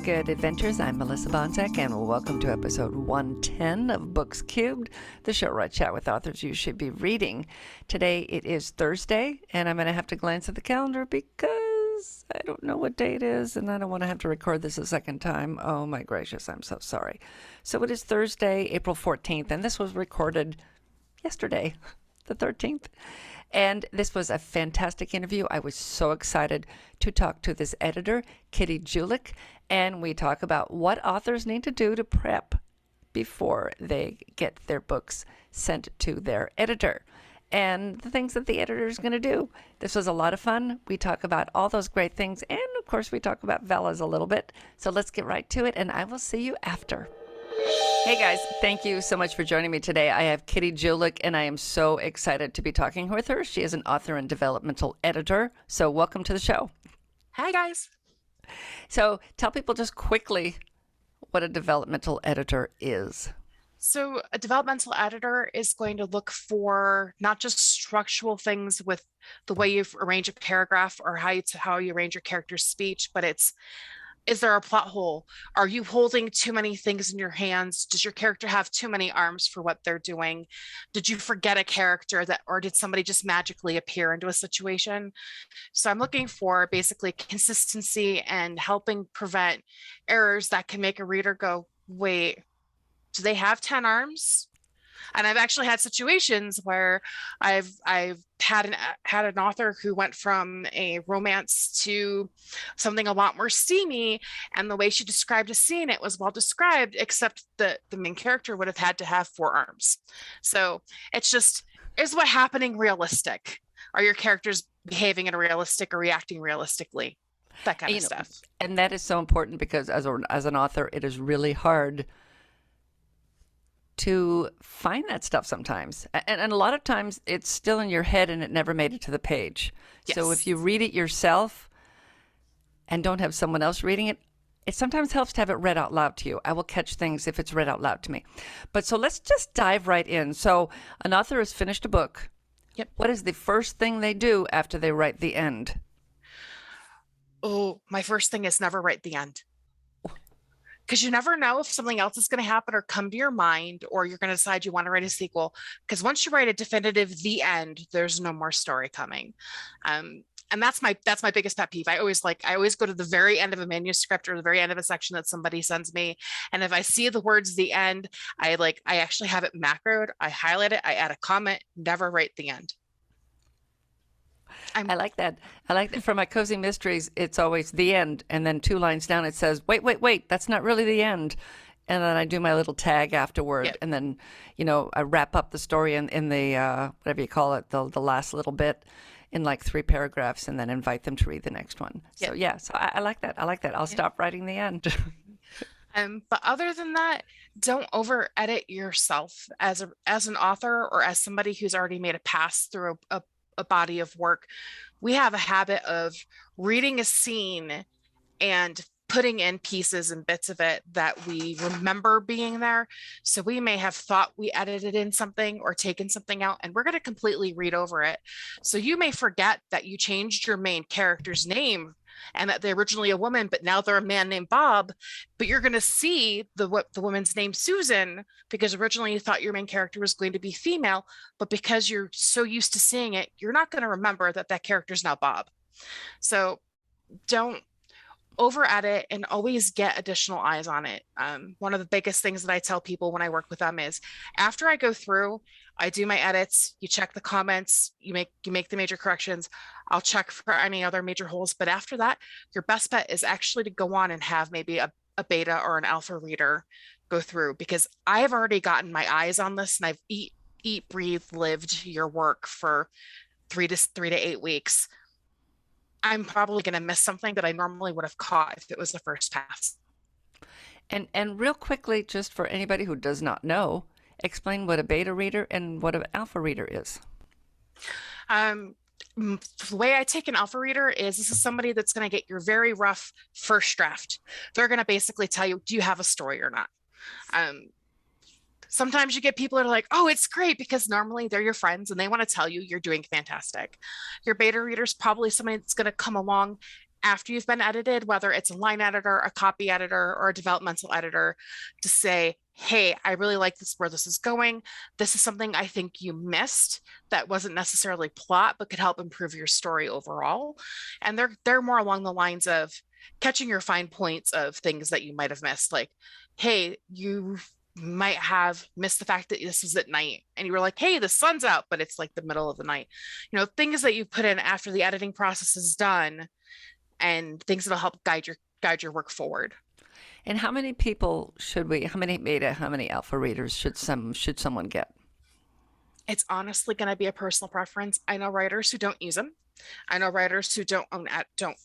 Good Adventures. I'm Melissa Bonsack, and welcome to episode 110 of Books Cubed, the show where I chat with authors you should be reading. Today it is Thursday, and I'm going to have to glance at the calendar because I don't know what day it is, and I don't want to have to record this a second time. Oh my gracious, I'm so sorry. So it is Thursday, April 14th, and this was recorded yesterday, the 13th. And this was a fantastic interview. I was so excited to talk to this editor, Kit Gulick, and we talk about what authors need to do to prep before they get their books sent to their editor and the things that the editor is going to do. This was a lot of fun. We talk about all those great things, and of course we talk about Vellas a little bit. So let's get right to it, and I will see you after. Hey guys, thank you so much for joining me today. I have Kit Gulick, and I am so excited to be talking with her. She is an author and developmental editor. So welcome to the show. Hi guys. So tell people just quickly what a developmental editor is. So a developmental editor is going to look for not just structural things with the way you arrange a paragraph or how you arrange your character's speech, but is there a plot hole? Are you holding too many things in your hands? Does your character have too many arms for what they're doing? Did you forget a character or did somebody just magically appear into a situation? So I'm looking for basically consistency and helping prevent errors that can make a reader go, wait, do they have 10 arms? And I've actually had situations where I've had an author who went from a romance to something a lot more steamy, and the way she described a scene, it was well described, except the main character would have had to have 4 arms. So it's just, is what happening realistic? Are your characters behaving in a realistic or reacting realistically? That kind of stuff. And that is so important because as an author, it is really hard to find that stuff sometimes. And a lot of times it's still in your head and it never made it to the page. Yes. So if you read it yourself and don't have someone else reading it, it sometimes helps to have it read out loud to you. I will catch things if it's read out loud to me. But so let's just dive right in. So an author has finished a book. Yep. What is the first thing they do after they write the end? Oh, my first thing is never write the end. Because you never know if something else is going to happen or come to your mind, or you're going to decide you want to write a sequel. Because once you write a definitive the end, there's no more story coming. And that's my biggest pet peeve. I always go to the very end of a manuscript or the very end of a section that somebody sends me. And if I see the words the end, I actually have it macroed, I highlight it, I add a comment, never write the end. I like that. For my cozy mysteries, it's always the end. And then 2 lines down, it says, wait, that's not really the end. And then I do my little tag afterward. Yep. And then, I wrap up the story in the, whatever you call it, the last little bit in like 3 paragraphs, and then invite them to read the next one. Yep. So yeah, so I like that. I'll stop writing the end. But other than that, don't over edit yourself as an author or as somebody who's already made a pass through a body of work. We have a habit of reading a scene and putting in pieces and bits of it that we remember being there. So we may have thought we edited in something or taken something out, and we're going to completely read over it. So you may forget that you changed your main character's name and that they're originally a woman, but now they're a man named Bob. But you're going to see the woman's name Susan, because originally you thought your main character was going to be female, but because you're so used to seeing it, you're not going to remember that character's now Bob. So don't over edit and always get additional eyes on it. One of the biggest things that I tell people when I work with them is, after I go through, I do my edits, you check the comments, you make the major corrections, I'll check for any other major holes. But after that, your best bet is actually to go on and have maybe a beta or an alpha reader go through, because I've already gotten my eyes on this, and I've eat, breathe, lived your work for 3 to 8 weeks. I'm probably going to miss something that I normally would have caught if it was the first pass. And real quickly, just for anybody who does not know, explain what a beta reader and what an alpha reader is. The way I take an alpha reader is, this is somebody that's going to get your very rough first draft. They're going to basically tell you, do you have a story or not? Sometimes you get people that are like, oh, it's great, because normally they're your friends and they want to tell you you're doing fantastic. Your beta reader is probably somebody that's going to come along after you've been edited, whether it's a line editor, a copy editor, or a developmental editor, to say, hey, I really like this, where this is going. This is something I think you missed that wasn't necessarily plot, but could help improve your story overall. And they're more along the lines of catching your fine points of things that you might have missed. Like, hey, you might have missed the fact that this is at night and you were like, hey, the sun's out, but it's like the middle of the night. Things that you put in after the editing process is done, and things that'll help guide your work forward. And how many people how many beta, how many alpha readers should someone get? It's honestly going to be a personal preference. I know writers who don't use them. I know writers who don't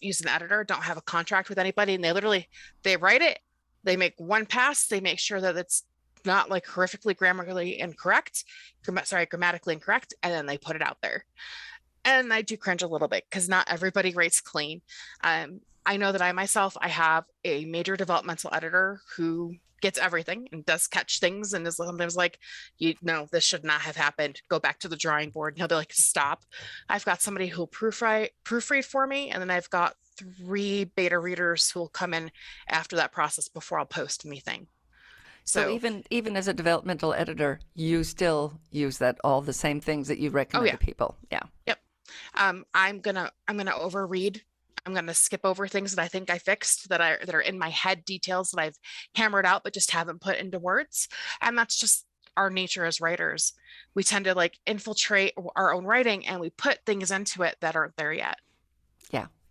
use an editor, don't have a contract with anybody, and they write it, they make one pass, they make sure that it's not like horrifically grammatically incorrect, and then they put it out there. And I do cringe a little bit because not everybody writes clean. I know that I have a major developmental editor who gets everything and does catch things and is sometimes like, this should not have happened. Go back to the drawing board. And he'll be like, stop. I've got somebody who'll proofread for me. And then I've got 3 beta readers who will come in after that process before I'll post anything. So even as a developmental editor, you still use all the same things that you recommend to people. Yeah. Yep. I'm gonna overread. I'm going to skip over things that I think I fixed that are in my head, details that I've hammered out but just haven't put into words. And that's just our nature as writers. We tend to like infiltrate our own writing and we put things into it that aren't there yet.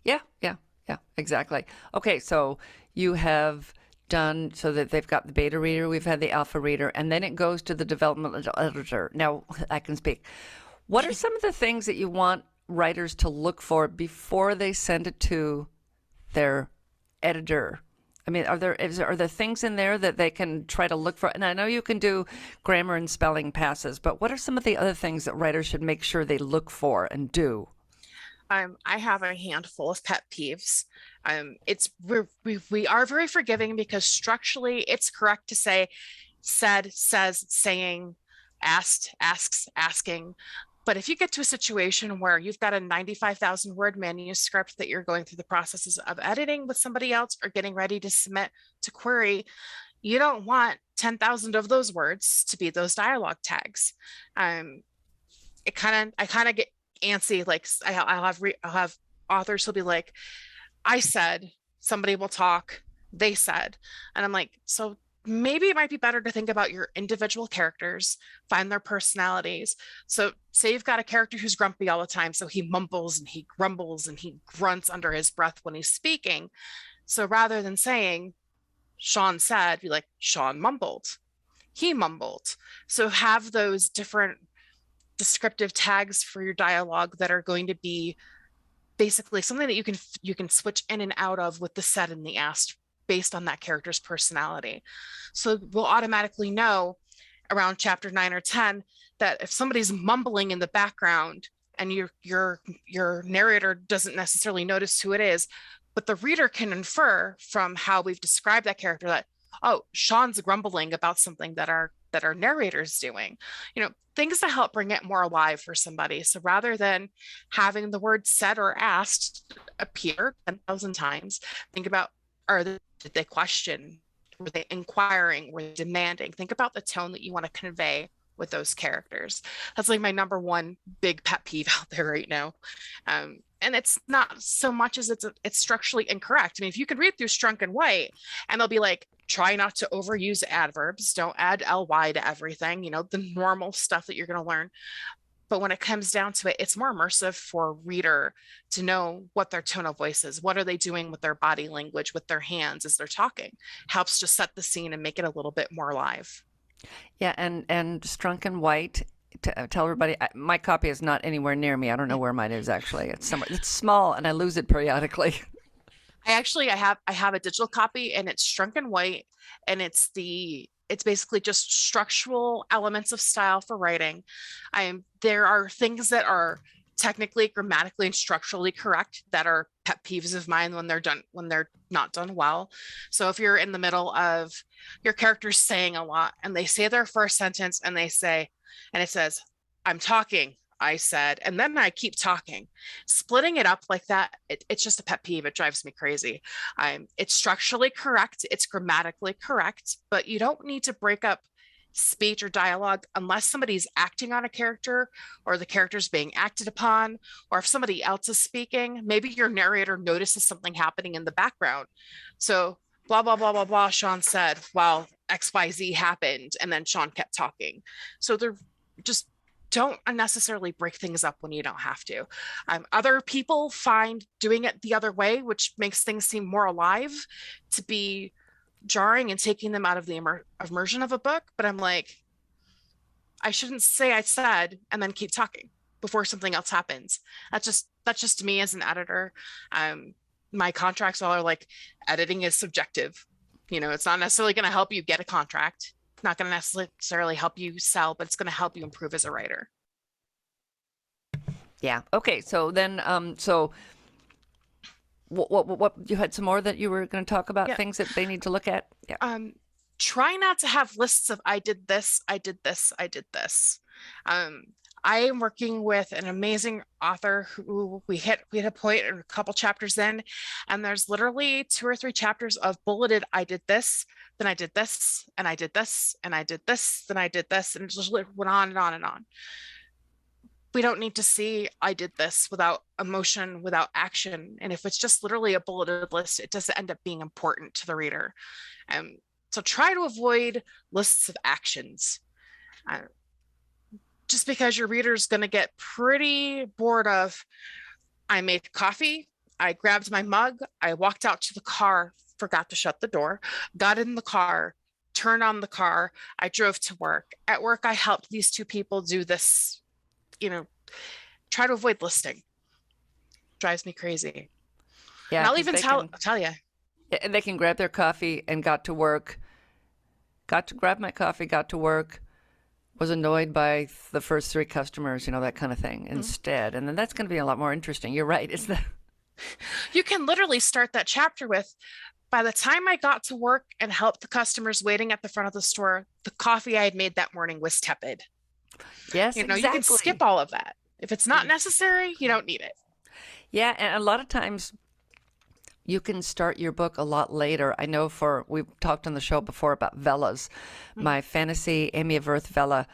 Yeah, exactly. Okay, so you have done so that they've got the beta reader, we've had the alpha reader, and then it goes to the developmental editor. Now I can speak. What are some of the things that you want writers to look for before they send it to their editor? I mean, are there things in there that they can try to look for? And I know you can do grammar and spelling passes, but what are some of the other things that writers should make sure they look for and do? I have a handful of pet peeves. We are very forgiving because structurally it's correct to say said, says, saying, asked, asks, asking. But if you get to a situation where you've got a 95,000 word manuscript that you're going through the processes of editing with somebody else or getting ready to submit to query, you don't want 10,000 of those words to be those dialogue tags. I kind of get antsy. Like I'll have authors who'll be like, I said, somebody will talk, they said, and I'm like, so maybe it might be better to think about your individual characters, find their personalities. So say you've got a character who's grumpy all the time, so he mumbles and he grumbles and he grunts under his breath when he's speaking. So rather than saying Sean said, be like, Sean mumbled, he mumbled. So have those different descriptive tags for your dialogue that are going to be basically something that you can switch in and out of with the said and the asked based on that character's personality. So we'll automatically know around chapter 9 or 10 that if somebody's mumbling in the background and your narrator doesn't necessarily notice who it is, but the reader can infer from how we've described that character that, oh, Sean's grumbling about something that our narrator's doing. Things to help bring it more alive for somebody. So rather than having the word said or asked appear 10,000 times, think about, did they question? Were they inquiring? Were they demanding? Think about the tone that you want to convey with those characters. That's like my number one big pet peeve out there right now. And it's not so much as it's structurally incorrect. I mean, if you can read through Strunk and White and they'll be like, try not to overuse adverbs, don't add ly to everything, the normal stuff that you're going to learn. But when it comes down to it, it's more immersive for a reader to know what their tone of voice is. What are they doing with their body language, with their hands as they're talking? Helps to set the scene and make it a little bit more alive. Yeah, and Strunk and White, tell everybody, my copy is not anywhere near me. I don't know where mine is actually. It's somewhere. It's small and I lose it periodically. I have a digital copy and it's Strunk and White, and it's basically just structural elements of style for writing. There are things that are technically, grammatically, and structurally correct that are pet peeves of mine when they're not done well. So if you're in the middle of your characters saying a lot and they say their first sentence and it says, I'm talking, I said, and then I keep talking. Splitting it up like that, it's just a pet peeve. It drives me crazy. It's structurally correct, it's grammatically correct, but you don't need to break up speech or dialogue unless somebody's acting on a character or the character's being acted upon, or if somebody else is speaking, maybe your narrator notices something happening in the background. So blah, blah, blah, blah, blah, Sean said, while XYZ happened, and then Sean kept talking. So they're just, don't unnecessarily break things up when you don't have to. Other people find doing it the other way, which makes things seem more alive, to be jarring and taking them out of the immersion of a book. But I'm like, I shouldn't say I said and then keep talking before something else happens. That's just me as an editor. My contracts all are like, editing is subjective. It's not necessarily going to help you get a contract. It's not going to necessarily help you sell, but it's going to help you improve as a writer. Yeah. Okay. So then, what you had some more that you were going to talk about, things that they need to look at? Yeah. Try not to have lists of I did this, I did this, I did this. I am working with an amazing author who we hit a point a couple chapters in, and there's literally 2 or 3 chapters of bulleted I did this, then I did this, and I did this, and I did this, then I did this, and it just went on and on and on. We don't need to see I did this without emotion, without action. And if it's just literally a bulleted list, it doesn't end up being important to the reader. So try to avoid lists of actions. Just because your reader's going to get pretty bored of, I made coffee, I grabbed my mug, I walked out to the car, forgot to shut the door, got in the car, turned on the car, I drove to work. At work, I helped these 2 people do this. Try to avoid listing. Drives me crazy. Yeah, and I'll even tell you. And they can grab their coffee and got to work. Got to grab my coffee, got to work, was annoyed by the first 3 customers, that kind of thing instead. And then that's going to be a lot more interesting. You're right. You can literally start that chapter with, by the time I got to work and helped the customers waiting at the front of the store, the coffee I had made that morning was tepid. Yes, exactly. You can skip all of that. If it's not necessary, you don't need it. Yeah, and a lot of times you can start your book a lot later. I know we've talked on the show before about Vellas. My fantasy Amy of Earth Vella,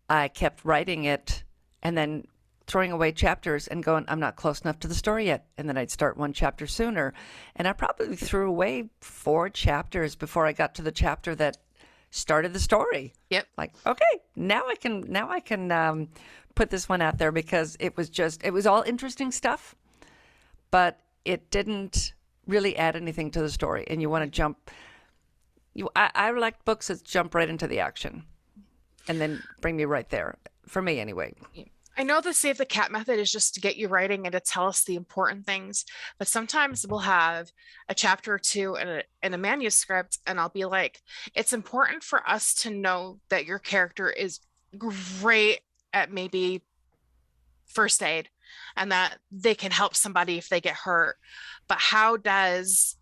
I kept writing it and then throwing away chapters and going, I'm not close enough to the story yet. And then I'd start 1 chapter sooner. And I probably threw away 4 chapters before I got to the chapter that started the story. Yep. Like, okay, now I can put this one out there, because it was all interesting stuff, but it didn't really add anything to the story. And you want to jump. I like books that jump right into the action, and then bring me right there. For me, anyway. I know the save the cat method is just to get you writing and to tell us the important things, but sometimes we'll have a chapter or 2 in a manuscript, and I'll be like, it's important for us to know that your character is great at maybe first aid and that they can help somebody if they get hurt. But how does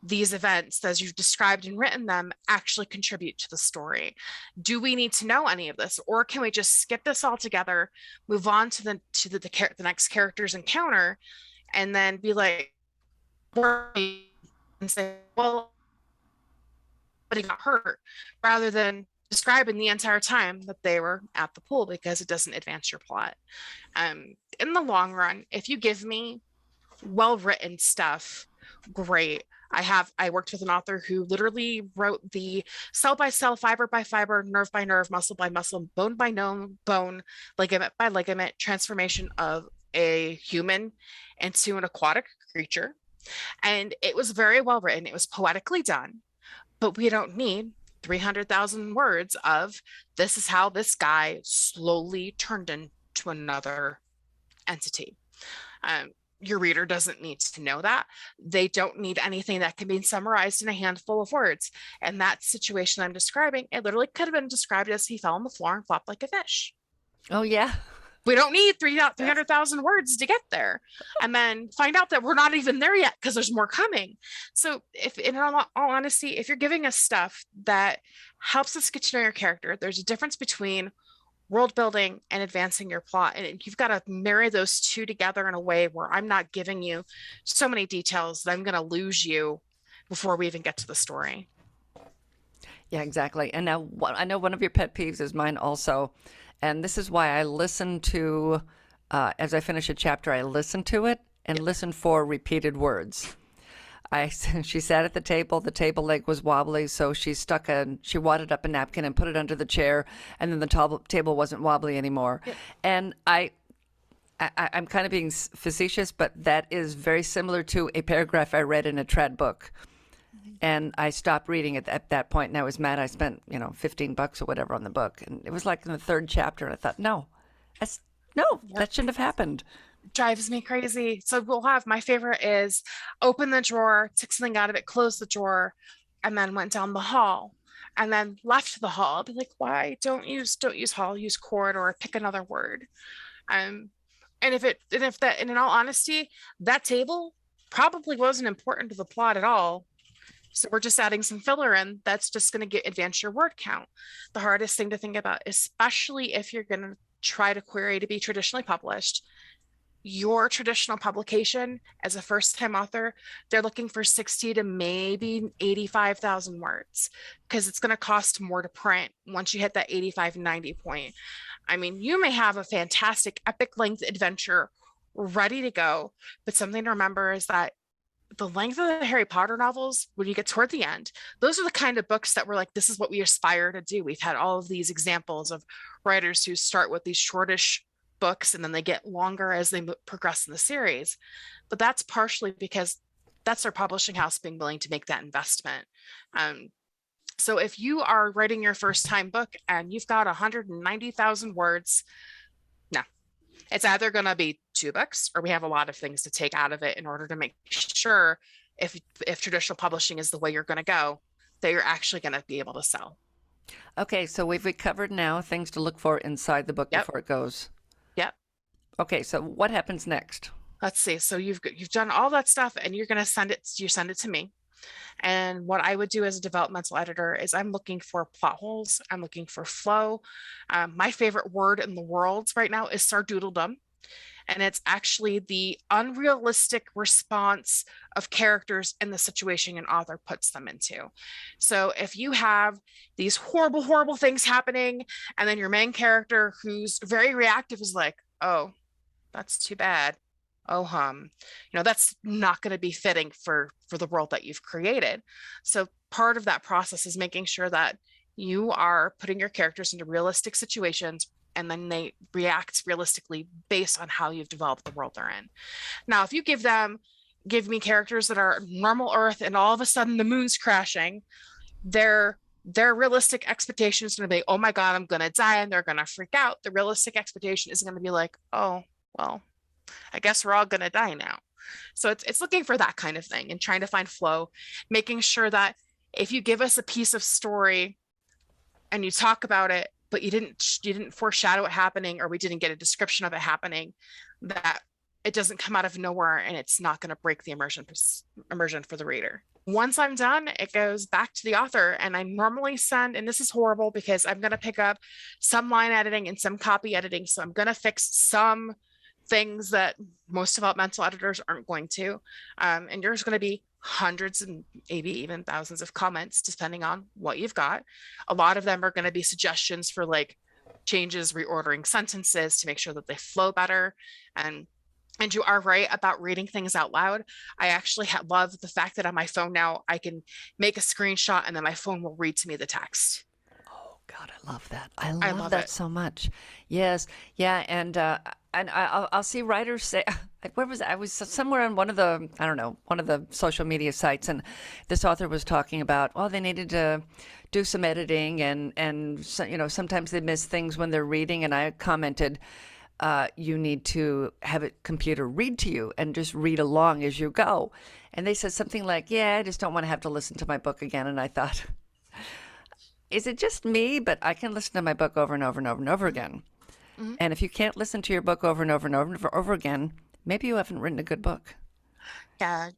these events, as you've described and written them, actually contribute to the story? Do we need to know any of this, or can we just skip this altogether, move on to the next character's encounter, and then be like, and say, well, but he got hurt, rather than describing the entire time that they were at the pool, because it doesn't advance your plot. In the long run, if you give me well-written stuff, great. I worked with an author who literally wrote the cell by cell, fiber by fiber, nerve by nerve, muscle by muscle, bone by bone, ligament by ligament transformation of a human into an aquatic creature. And it was very well written. It was poetically done, but we don't need 300,000 words of this is how this guy slowly turned into another entity. Your reader doesn't need to know that. They don't need anything that can be summarized in a handful of words. And that situation I'm describing, it literally could have been described as he fell on the floor and flopped like a fish. Oh, yeah. We don't need 300,000 words to get there, and then find out that we're not even there yet because there's more coming. So if, in all honesty, if you're giving us stuff that helps us get to know your character, there's a difference between world building and advancing your plot. And you've got to marry those two together in a way where I'm not giving you so many details that I'm going to lose you before we even get to the story. Yeah, exactly. And now I know one of your pet peeves is mine also. And this is why I listen to, as I finish a chapter, I listen to it and listen for repeated words. She sat at the table leg was wobbly, so she wadded up a napkin and put it under the chair, and then the table wasn't wobbly anymore. Yep. And I'm kind of being facetious, but that is very similar to a paragraph I read in a trad book. And I stopped reading it at that point, and I was mad. I spent, $15 or whatever on the book, and it was like in the third chapter, and I thought, no, that shouldn't have happened. Drives me crazy. So we'll have, my favorite is open the drawer, took something out of it, closed the drawer, and then went down the hall and then left the hall. I'll be like, why? Don't use hall, use corridor, or pick another word. Um, and in all honesty, that table probably wasn't important to the plot at all. So we're just adding some filler in that's just going to advance your word count. The hardest thing to think about, especially if you're going to try to query to be traditionally published, your traditional publication as a first-time author, they're looking for 60 to maybe 85,000 words because it's going to cost more to print once you hit that 85, 90 point. I mean, you may have a fantastic epic length adventure ready to go, but something to remember is that the length of the Harry Potter novels, when you get toward the end, those are the kind of books that we're like, this is what we aspire to do. We've had all of these examples of writers who start with these shortish books and then they get longer as they progress in the series. But that's partially because that's their publishing house being willing to make that investment. So if you are writing your first time book and you've got 190,000 words, no, it's either going to be 2 books or we have a lot of things to take out of it in order to make sure if traditional publishing is the way you're going to go, that you're actually going to be able to sell. Okay, so we've covered now things to look for inside the book before it goes. Yep. Okay, so what happens next? Let's see. So you've done all that stuff and you're going to send it to me. And what I would do as a developmental editor is I'm looking for plot holes. I'm looking for flow. My favorite word in the world right now is sardoodledom. And it's actually the unrealistic response of characters in the situation an author puts them into. So if you have these horrible, horrible things happening, and then your main character who's very reactive is like, oh, that's too bad. Oh, that's not going to be fitting for the world that you've created. So part of that process is making sure that you are putting your characters into realistic situations and then they react realistically based on how you've developed the world they're in. Now, if you give me characters that are normal Earth and all of a sudden the moon's crashing, their realistic expectation is going to be, oh my God, I'm going to die, and they're going to freak out. The realistic expectation is going to be like, oh, well, I guess we're all going to die now. So it's looking for that kind of thing and trying to find flow, making sure that if you give us a piece of story and you talk about it, but you didn't foreshadow it happening, or we didn't get a description of it happening, that it doesn't come out of nowhere and it's not going to break the immersion for the reader. Once I'm done, it goes back to the author, and I normally send, and this is horrible because I'm going to pick up some line editing and some copy editing. So I'm going to fix some things that most developmental editors aren't going to. And there's going to be hundreds and maybe even thousands of comments, depending on what you've got. A lot of them are going to be suggestions for like changes, reordering sentences to make sure that they flow better. And you are right about reading things out loud. I actually love the fact that on my phone now, I can make a screenshot and then my phone will read to me the text. Oh God, I love that. I love that so much. Yes. Yeah. And I'll see writers say, where was I was somewhere on one of the social media sites, and this author was talking about, they needed to do some editing, and sometimes they miss things when they're reading, and I commented, you need to have a computer read to you and just read along as you go. And they said something like, I just don't want to have to listen to my book again. And I thought, is it just me? But I can listen to my book over and over and over and over again. Mm-hmm. And if you can't listen to your book over and over and over again, maybe you haven't written a good book. Yeah,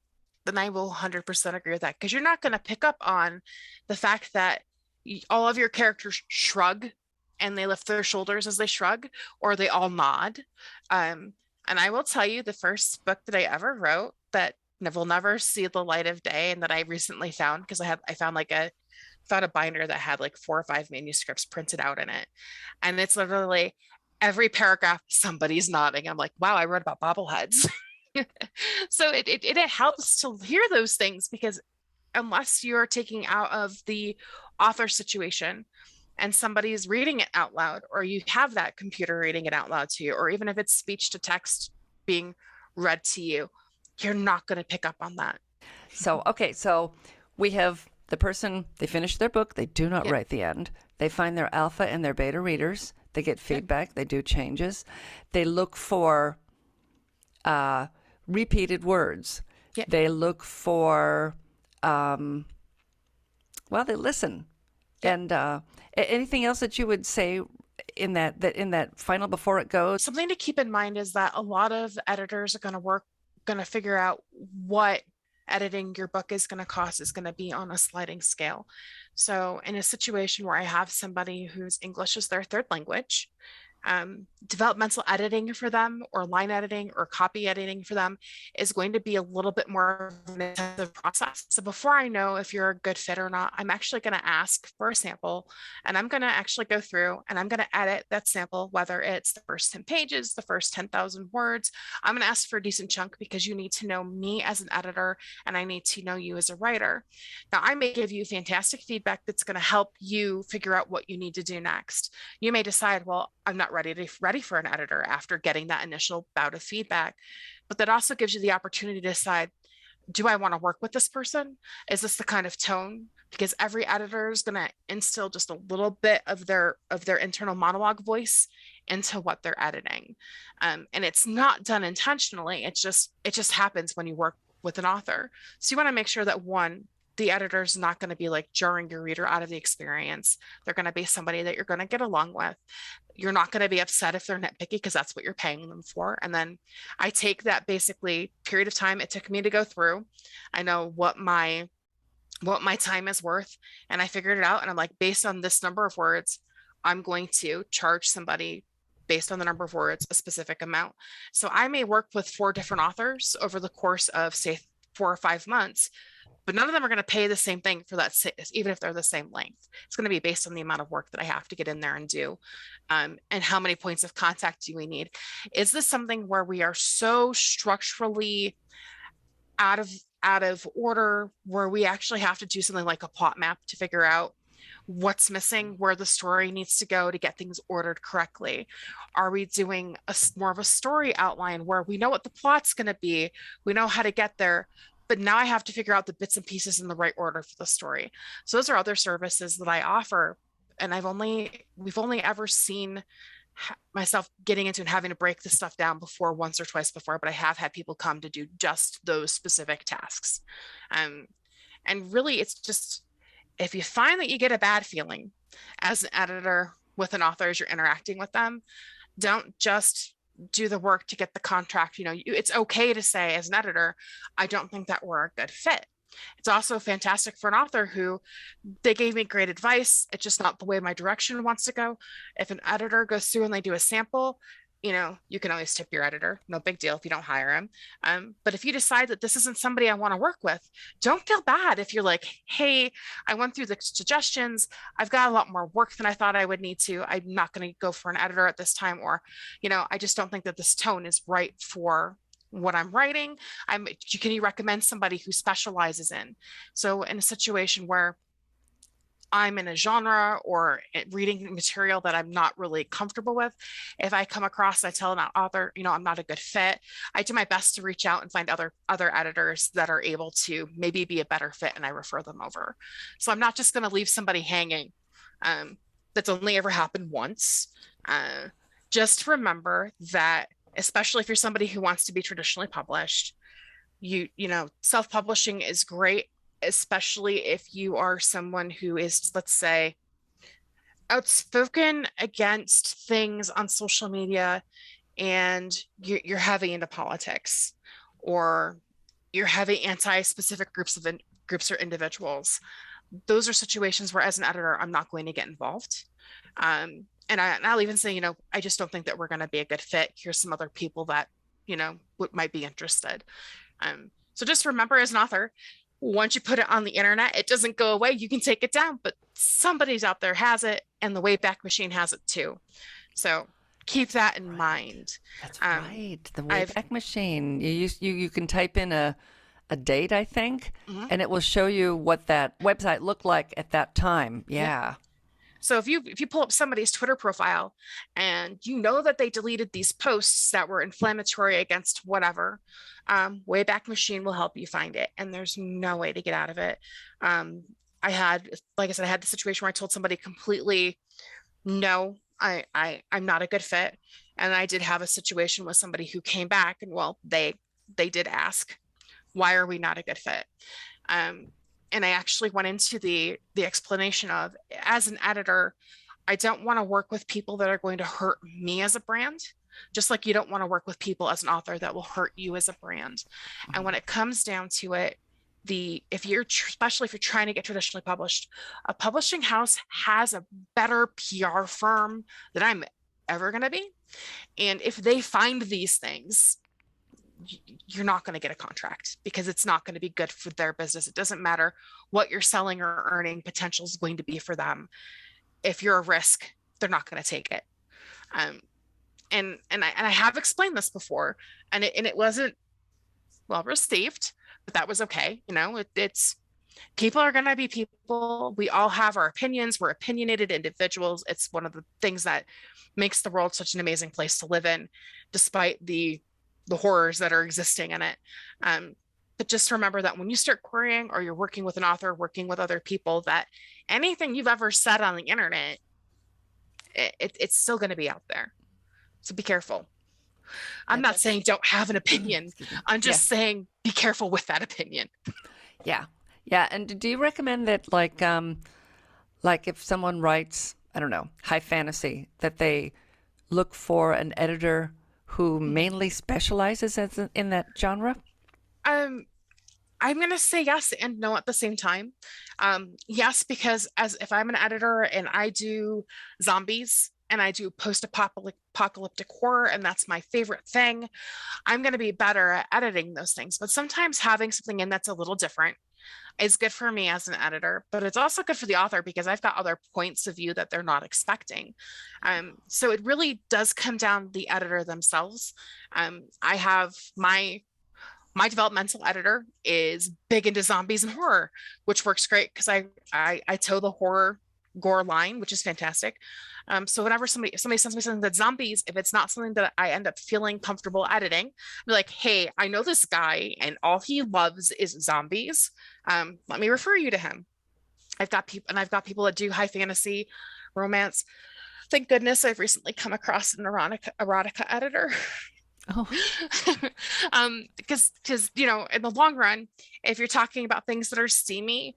then I will 100% agree with that, because you're not going to pick up on the fact that all of your characters shrug and they lift their shoulders as they shrug, or they all nod. And I will tell you, the first book that I ever wrote that will never see the light of day, and that I recently found, because I found a binder that had like 4 or 5 manuscripts printed out in it. And it's literally every paragraph, somebody's nodding. I'm like, wow, I wrote about bobbleheads. So it helps to hear those things, because unless you're taking out of the author situation and somebody's reading it out loud, or you have that computer reading it out loud to you, or even if it's speech to text being read to you, you're not going to pick up on that. So, okay, so we have the person, they finish their book, they do not write the end. They find their alpha and their beta readers. They get feedback. They do changes. They look for repeated words. They look for, they listen. And anything else that you would say in that final before it goes? Something to keep in mind is that a lot of editors are going to figure out what editing your book is going to cost is going to be on a sliding scale. So in a situation where I have somebody whose English is their third language, developmental editing for them, or line editing or copy editing for them, is going to be a little bit more of an intensive process. So before I know if you're a good fit or not, I'm actually going to ask for a sample, and I'm going to actually go through and I'm going to edit that sample, whether it's the first 10 pages, the first 10,000 words. I'm going to ask for a decent chunk, because you need to know me as an editor and I need to know you as a writer. Now, I may give you fantastic feedback that's going to help you figure out what you need to do next. You may decide, well, I'm not ready for an editor after getting that initial bout of feedback. But that also gives you the opportunity to decide, do I want to work with this person? Is this the kind of tone? Because every editor is going to instill just a little bit of their internal monologue voice into what they're editing. And it's not done intentionally. It just happens when you work with an author. So you want to make sure that, one, the editor is not going to be like jarring your reader out of the experience. They're going to be somebody that you're going to get along with. You're not going to be upset if they're nitpicky, because that's what you're paying them for. And then I take that basically period of time it took me to go through. I know what my time is worth, and I figured it out. And I'm like, based on this number of words, I'm going to charge somebody based on the number of words a specific amount. So I may work with 4 different authors over the course of, say, 4 or 5 months, but none of them are going to pay the same thing for that, even if they're the same length. It's going to be based on the amount of work that I have to get in there and do, and how many points of contact do we need. Is this something where we are so structurally out of order, where we actually have to do something like a plot map to figure out what's missing, where the story needs to go to get things ordered correctly? Are we doing more of a story outline where we know what the plot's going to be, we know how to get there, but now I have to figure out the bits and pieces in the right order for the story? So those are other services that I offer. And we've only ever seen myself getting into and having to break this stuff down before, once or twice before, but I have had people come to do just those specific tasks. And really, it's just, if you find that you get a bad feeling as an editor with an author as you're interacting with them, don't just do the work to get the contract. It's okay to say, as an editor, I don't think that we're a good fit. It's also fantastic for an author who, they gave me great advice, it's just not the way my direction wants to go. If an editor goes through and they do a sample, you can always tip your editor, no big deal if you don't hire him. But if you decide that this isn't somebody I want to work with, don't feel bad if you're like, hey, I went through the suggestions, I've got a lot more work than I thought I would need to, I'm not going to go for an editor at this time, or I just don't think that this tone is right for what I'm writing. Can you recommend somebody who specializes in? So in a situation where I'm in a genre or reading material that I'm not really comfortable with, if I come across, I tell an author, I'm not a good fit, I do my best to reach out and find other editors that are able to maybe be a better fit, and I refer them over. So I'm not just going to leave somebody hanging. That's only ever happened once. Just remember that, especially if you're somebody who wants to be traditionally published, self-publishing is great, especially if you are someone who is, let's say, outspoken against things on social media, and you're heavy into politics, or you're heavy anti-specific groups or individuals. Those are situations where, as an editor, I'm not going to get involved. and I'll even say, I just don't think that we're going to be a good fit. Here's some other people that, might be interested. So just remember, as an author, once you put it on the internet, it doesn't go away. You can take it down, but somebody's out there has it, and the Wayback Machine has it too. So keep that in mind. That's right. The Wayback Machine. You can type in a date, I think, and it will show you what that website looked like at that time. Yeah. So if you pull up somebody's Twitter profile and you know that they deleted these posts that were inflammatory against whatever, Wayback Machine will help you find it, and there's no way to get out of it. Like I said, I had the situation where I told somebody completely, no, I'm not a good fit. And I did have a situation with somebody who came back, and well, they did ask, why are we not a good fit? And I actually went into the explanation of, as an editor, I don't want to work with people that are going to hurt me as a brand, just like you don't want to work with people as an author that will hurt you as a brand. And when it comes down to it, especially if you're trying to get traditionally published, a publishing house has a better PR firm than I'm ever going to be. And if they find these things, you're not going to get a contract, because it's not going to be good for their business. It doesn't matter what your selling or earning potential is going to be for them. If you're a risk, they're not going to take it. And I have explained this before, and it wasn't well received, but that was okay. It's people are going to be people. We all have our opinions. We're opinionated individuals. It's one of the things that makes the world such an amazing place to live in, despite the horrors that are existing in it. But just remember that when you start querying, or you're working with an author, working with other people, that anything you've ever said on the internet, it's still going to be out there. So be careful. I'm not saying don't have an opinion. I'm just saying be careful with that opinion. Yeah. Yeah. And do you recommend that, like if someone writes, I don't know, high fantasy, that they look for an editor who mainly specializes in that genre? I'm going to say yes and no at the same time. Yes, because if I'm an editor and I do zombies and I do post-apocalyptic horror, and that's my favorite thing, I'm going to be better at editing those things. But sometimes having something in that's a little different is good for me as an editor, but it's also good for the author, because I've got other points of view that they're not expecting. So it really does come down to the editor themselves. I have my developmental editor is big into zombies and horror, which works great because I toe the horror gore line, which is fantastic. So whenever somebody sends me something that's zombies, if it's not something that I end up feeling comfortable editing, I'm like, hey, I know this guy and all he loves is zombies. Let me refer you to him. I've got people that do high fantasy, romance. Thank goodness I've recently come across an erotica editor. Oh, because in the long run, if you're talking about things that are steamy,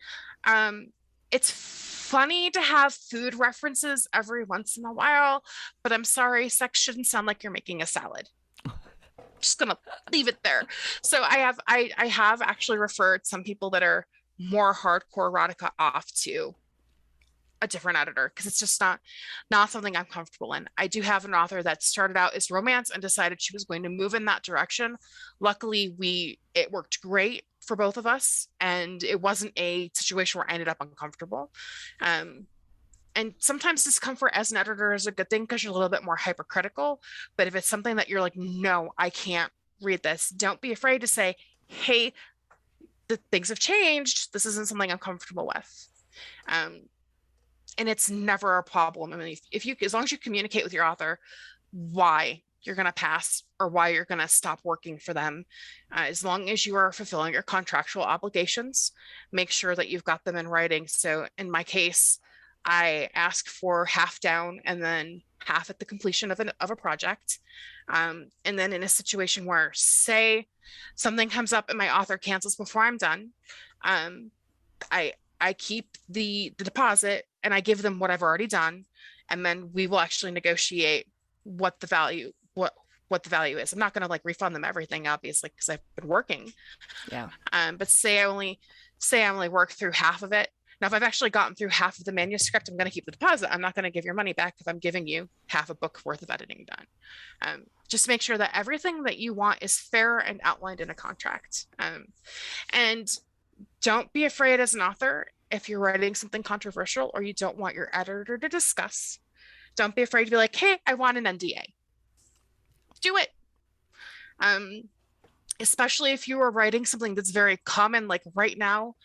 it's funny to have food references every once in a while, but I'm sorry, sex shouldn't sound like you're making a salad. Just gonna leave it there. So I have actually referred some people that are more hardcore erotica off to a different editor, because it's just not something I'm comfortable in. I do have an author that started out as romance and decided she was going to move in that direction. Luckily, it worked great for both of us, and it wasn't a situation where I ended up uncomfortable. And sometimes discomfort as an editor is a good thing, because you're a little bit more hypercritical. But if it's something that you're like, no, I can't read this, don't be afraid to say, hey, the things have changed. This isn't something I'm comfortable with. And it's never a problem. I mean, as long as you communicate with your author why you're going to pass or why you're going to stop working for them, as long as you are fulfilling your contractual obligations, make sure that you've got them in writing. So in my case, I ask for half down and then half at the completion of a project. And then in a situation where, say, something comes up and my author cancels before I'm done, I keep the deposit and I give them what I've already done, and then we will actually negotiate what the value is. I'm not going to like refund them everything, obviously, because I've been working. Yeah. But say I only work through half of it, Now, if I've actually gotten through half of the manuscript, I'm going to keep the deposit. I'm not going to give your money back if I'm giving you half a book worth of editing done. Just make sure that everything that you want is fair and outlined in a contract. And don't be afraid as an author if you're writing something controversial or you don't want your editor to discuss. Don't be afraid to be like, hey, I want an NDA. Do it. Especially if you are writing something that's very common, like right now,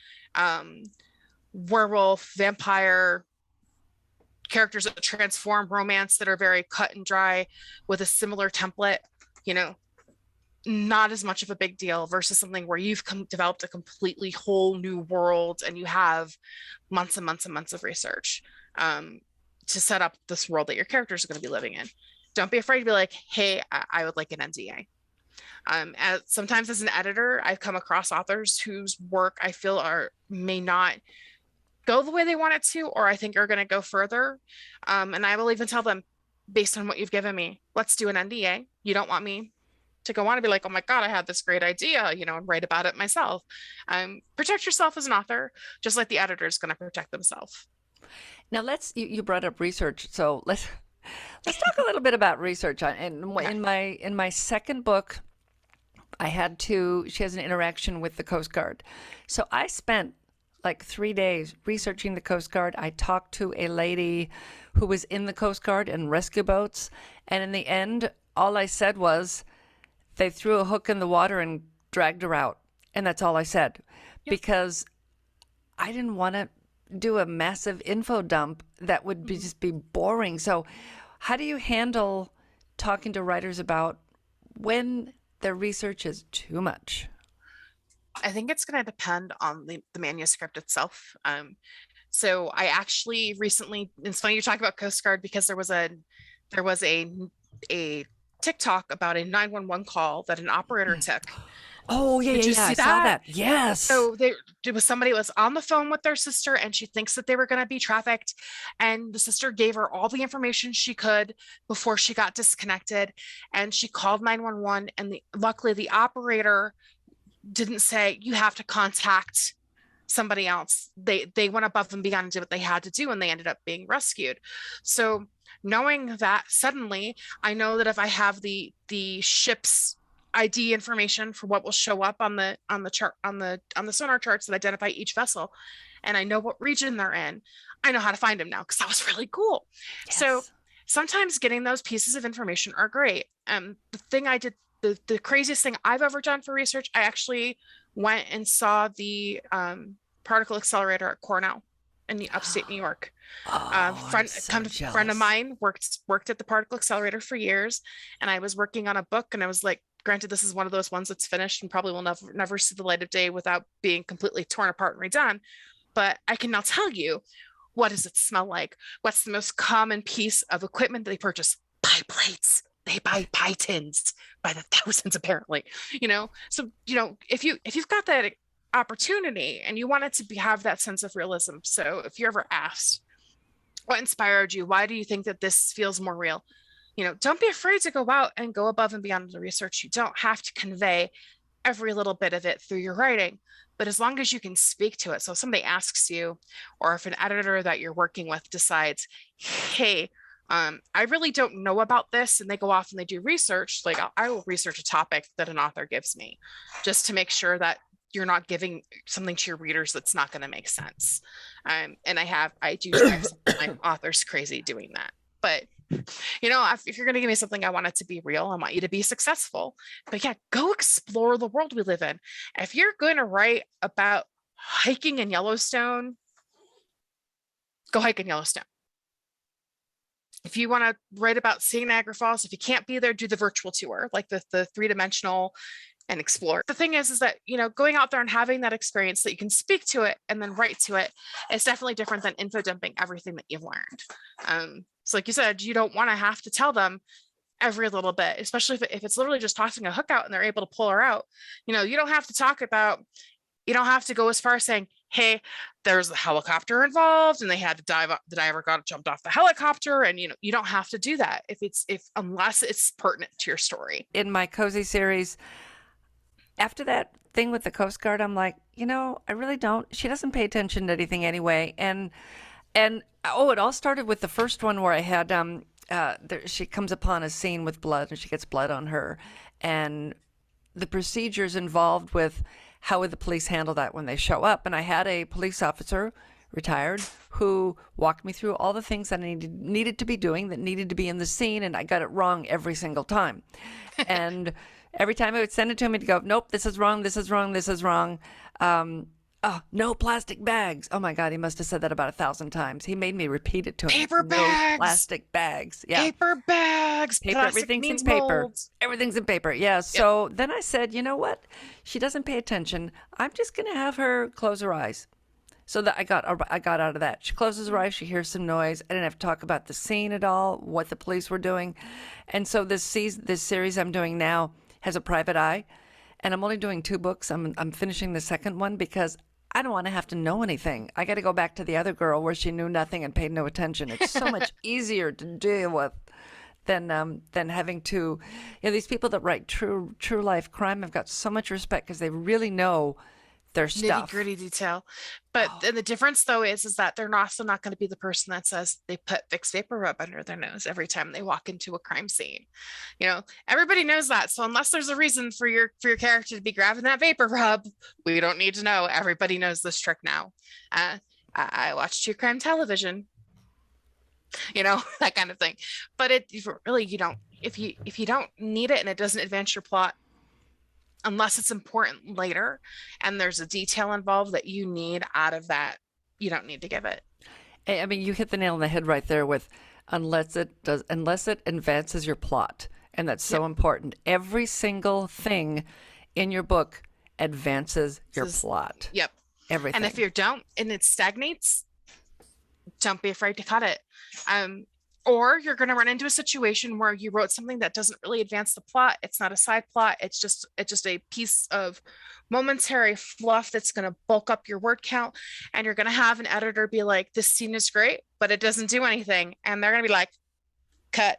werewolf, vampire, characters that transform, romance that are very cut and dry with a similar template, not as much of a big deal versus something where you've developed a completely whole new world and you have months and months and months of research to set up this world that your characters are going to be living in. Don't be afraid to be like, hey, I would like an NDA. Sometimes as an editor, I've come across authors whose work I feel may not go the way they want it to, or I think are going to go further. And I will even tell them, based on what you've given me, let's do an NDA. You don't want me to go on and be like, oh my God, I had this great idea, and write about it myself. Protect yourself as an author, just like the editor is going to protect themselves. Now you brought up research. So let's talk a little bit about research. In my second book, she has an interaction with the Coast Guard. So I spent like 3 days researching the Coast Guard. I talked to a lady who was in the Coast Guard and rescue boats. And in the end, all I said was they threw a hook in the water and dragged her out. And that's all I said. Yep. Because I didn't want to do a massive info dump that would just be boring. So how do you handle talking to writers about when their research is too much? I think it's going to depend on the manuscript itself. So I actually recently, it's funny you talk about Coast Guard because there was a TikTok about a 911 call that an operator took. Oh, yeah, I saw that. Yes. So somebody was on the phone with their sister and she thinks that they were going to be trafficked. And the sister gave her all the information she could before she got disconnected. And she called 911 and luckily the operator didn't say, you have to contact somebody else. They went above and beyond and did what they had to do and they ended up being rescued. So knowing that suddenly, I know that if I have the ship's ID information for what will show up on the chart on the sonar charts that identify each vessel, and I know what region they're in, I know how to find them now because that was really cool. Yes. So sometimes getting those pieces of information are great. The thing I did, the craziest thing I've ever done for research, I actually went and saw the particle accelerator at Cornell in the upstate New York. Friend of mine worked at the particle accelerator for years, and I was working on a book, and I was like, granted, this is one of those ones that's finished and probably will never see the light of day without being completely torn apart and redone. But I can now tell you, what does it smell like? What's the most common piece of equipment that they purchase? Pie plates. They buy pie tins by the thousands, apparently. So if you've got that opportunity and you want it to have that sense of realism. So if you're ever asked, what inspired you? Why do you think that this feels more real? Don't be afraid to go out and go above and beyond the research. You don't have to convey every little bit of it through your writing, but as long as you can speak to it. So if somebody asks you, or if an editor that you're working with decides, hey, I really don't know about this, and they go off and they do research, like I will research a topic that an author gives me just to make sure that you're not giving something to your readers that's not going to make sense. And I do drive some of my authors crazy doing that. But if you're going to give me something, I want it to be real. I want you to be successful. But yeah, go explore the world we live in. If you're going to write about hiking in Yellowstone, go hike in Yellowstone. If you want to write about seeing Niagara Falls, if you can't be there, do the virtual tour, like the 3-dimensional, and explore. The thing is that, going out there and having that experience that you can speak to it and then write to it is definitely different than info dumping everything that you've learned. So like you said, you don't want to have to tell them every little bit, especially if it's literally just tossing a hook out and they're able to pull her out. You don't have to go as far as saying, hey, there's a helicopter involved and they had to dive up, the diver jumped off the helicopter. And you don't have to do that unless it's pertinent to your story. In my cozy series, after that thing with the Coast Guard, I'm like, I really don't. She doesn't pay attention to anything anyway. And it all started with the first one where I had she comes upon a scene with blood and she gets blood on her, and the procedures involved with how would the police handle that when they show up. And I had a police officer, retired, who walked me through all the things that I needed to be doing, that needed to be in the scene, and I got it wrong every single time. And every time I would send it to him, he'd go, nope, this is wrong, this is wrong, this is wrong. No plastic bags. Oh my God, he must have said that about 1,000 times. He made me repeat it to him. Paper bags. No plastic bags. Yeah. Paper bags. Paper. Everything's in paper. Molds. Everything's in paper. Yeah. So then I said, you know what? She doesn't pay attention. I'm just going to have her close her eyes. So that I got out of that. She closes her eyes. She hears some noise. I didn't have to talk about the scene at all, what the police were doing. And so this series I'm doing now has a private eye. And I'm only doing 2 books. I'm finishing the second one because I don't want to have to know anything. I got to go back to the other girl where she knew nothing and paid no attention. It's so much easier to deal with than having to, these people that write true life crime. I've got so much respect because they really know their stuff. Nitty-gritty detail. But the difference though is that they're also not going to be the person that says they put Vicks Vapor Rub under their nose every time they walk into a crime scene. Everybody knows that. So unless there's a reason for your character to be grabbing that vapor rub, we don't need to know. Everybody knows this trick now. I watch true crime television, that kind of thing. But if you don't need it and it doesn't advance your plot, unless it's important later and there's a detail involved that you need out of that, you don't need to give it. I mean, you hit the nail on the head right there with unless it advances your plot. And that's so important. Every single thing in your book advances your plot. Yep. Everything. And if you don't and it stagnates, don't be afraid to cut it. Or you're going to run into a situation where you wrote something that doesn't really advance the plot. It's not a side plot. It's just a piece of momentary fluff that's going to bulk up your word count. And you're going to have an editor be like, this scene is great, but it doesn't do anything. And they're going to be like, cut.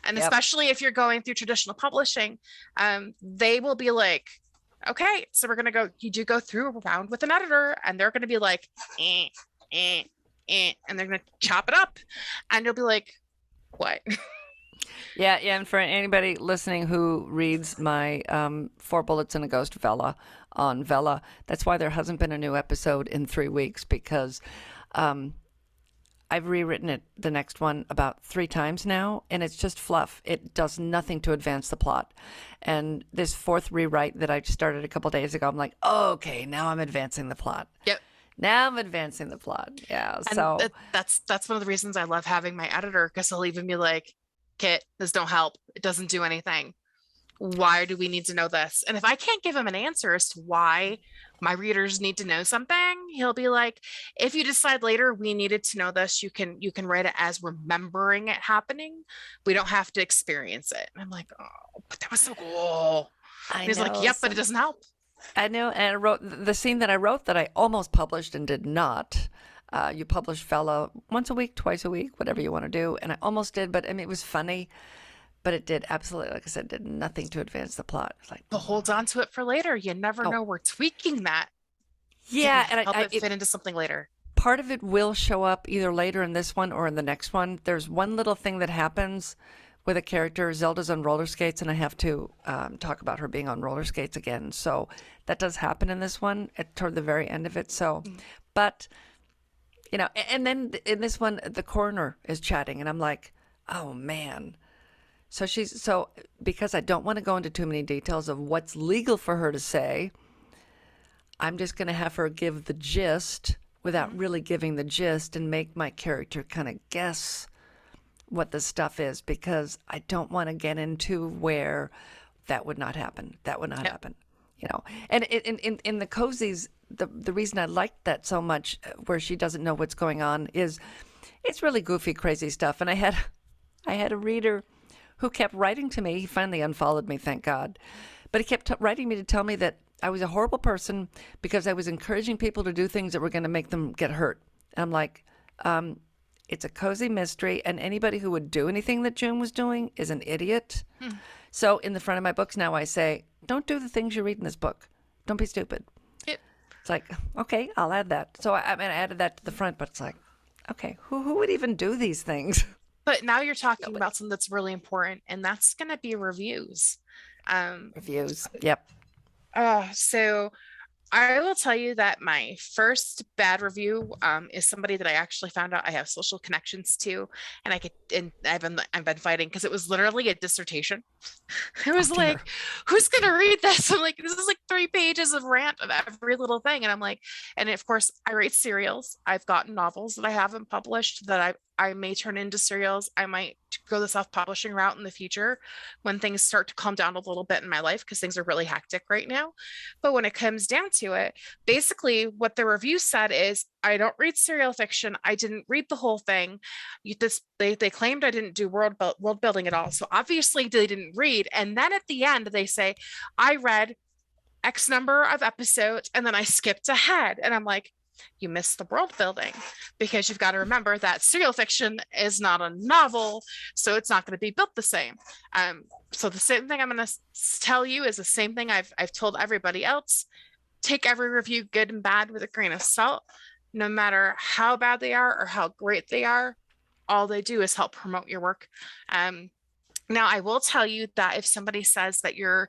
And especially if you're going through traditional publishing, they will be like, okay, so we're going to go, you do go through a round with an editor, and they're going to be like, and they're going to chop it up, and you'll be like, what? Yeah. And for anybody listening who reads my 4 Bullets and a Ghost Vella on Vella, that's why there hasn't been a new episode in 3 weeks, because I've rewritten it, the next one, about 3 times now, and it's just fluff. It does nothing to advance the plot. And this 4th rewrite that I started a couple days ago, I'm like, oh, okay, now I'm advancing the plot. Yep. Now I'm advancing the plot. Yeah. And so that's one of the reasons I love having my editor, because he'll even be like, Kit, this don't help. It doesn't do anything. Why do we need to know this? And if I can't give him an answer as to why my readers need to know something, he'll be like, if you decide later we needed to know this, you can write it as remembering it happening. We don't have to experience it. And I'm like, oh, but that was so cool. And he's like, yep, but it doesn't help. I know. And I wrote the scene that I wrote that I almost published and did not. You publish Vella once a week, twice a week, whatever you want to do. And I almost did, but I mean, it was funny. But it did absolutely, like I said, did nothing to advance the plot. It's like, but hold on to it for later. You never know. We're tweaking that. Yeah, and help it fit into something later. Part of it will show up either later in this one or in the next one. There's one little thing that happens with a character. Zelda's on roller skates, and I have to talk about her being on roller skates again. So that does happen in this one toward the very end of it. So, but and then in this one, the coroner is chatting, and I'm like, oh man. So because I don't want to go into too many details of what's legal for her to say, I'm just going to have her give the gist without really giving the gist and make my character kind of guess what the stuff is, because I don't want to get into where that would not happen. That would not happen, And in the cozies, the reason I liked that so much, where she doesn't know what's going on, is it's really goofy, crazy stuff. And I had a reader who kept writing to me. He finally unfollowed me, thank God. But he kept writing me to tell me that I was a horrible person because I was encouraging people to do things that were going to make them get hurt. And I'm like, it's a cozy mystery, and anybody who would do anything that June was doing is an idiot. So in the front of my books now, I say, don't do the things you read in this book. Don't be stupid. Yep. It's like, okay, I'll add that. So I added that to the front, but it's like, okay, who would even do these things? But now you're talking Nobody. about something that's really important, and that's going to be reviews. Reviews. Yep. So I will tell you that my first bad review is somebody that I actually found out I have social connections to, and I've been fighting because it was literally a dissertation. I was like, who's gonna read this? I'm like, this is like 3 pages of rant of every little thing, and I'm like, and of course I write serials. I've gotten novels that I haven't published that I may turn into serials. I might go the self-publishing route in the future when things start to calm down a little bit in my life because things are really hectic right now. But when it comes down to it, basically what the review said is, I don't read serial fiction. I didn't read the whole thing. They claimed I didn't do world building at all. So obviously they didn't read. And then at the end they say, I read X number of episodes and then I skipped ahead. And I'm like, you missed the world building, because you've got to remember that serial fiction is not a novel, so it's not going to be built the same. So the same thing I'm going to tell you is the same thing I've told everybody else. Take every review, good and bad, with a grain of salt. No matter how bad they are or how great they are, all they do is help promote your work. Now, I will tell you that if somebody says that your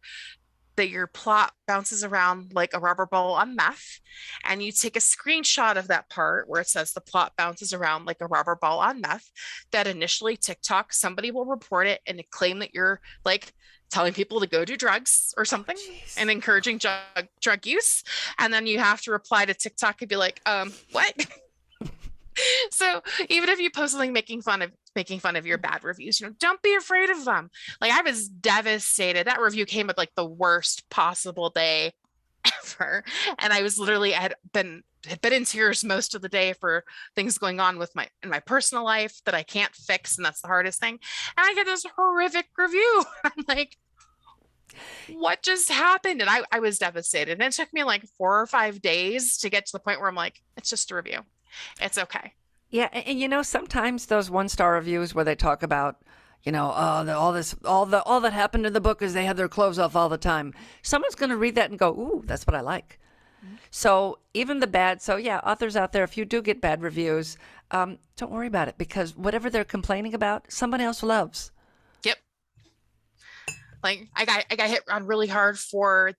plot bounces around like a rubber ball on meth, and you take a screenshot of that part where it says the plot bounces around like a rubber ball on meth, that initially TikTok, somebody will report it and claim that you're like telling people to go do drugs or something, and encouraging drug use. And then you have to reply to TikTok and be like, what? So even if you post something making fun of your bad reviews, don't be afraid of them. Like, I was devastated. That review came at like the worst possible day ever. And I was literally, I had been in tears most of the day for things going on in my personal life that I can't fix. And that's the hardest thing. And I get this horrific review. I'm like, what just happened? And I was devastated. And it took me like 4 or 5 days to get to the point where I'm like, it's just a review. It's okay. Yeah, and sometimes those 1-star reviews where they talk about, all that happened in the book is they had their clothes off all the time. Someone's going to read that and go, ooh, that's what I like. Mm-hmm. So even the bad, authors out there, if you do get bad reviews, don't worry about it, because whatever they're complaining about, someone else loves. Yep. Like I got hit on really hard for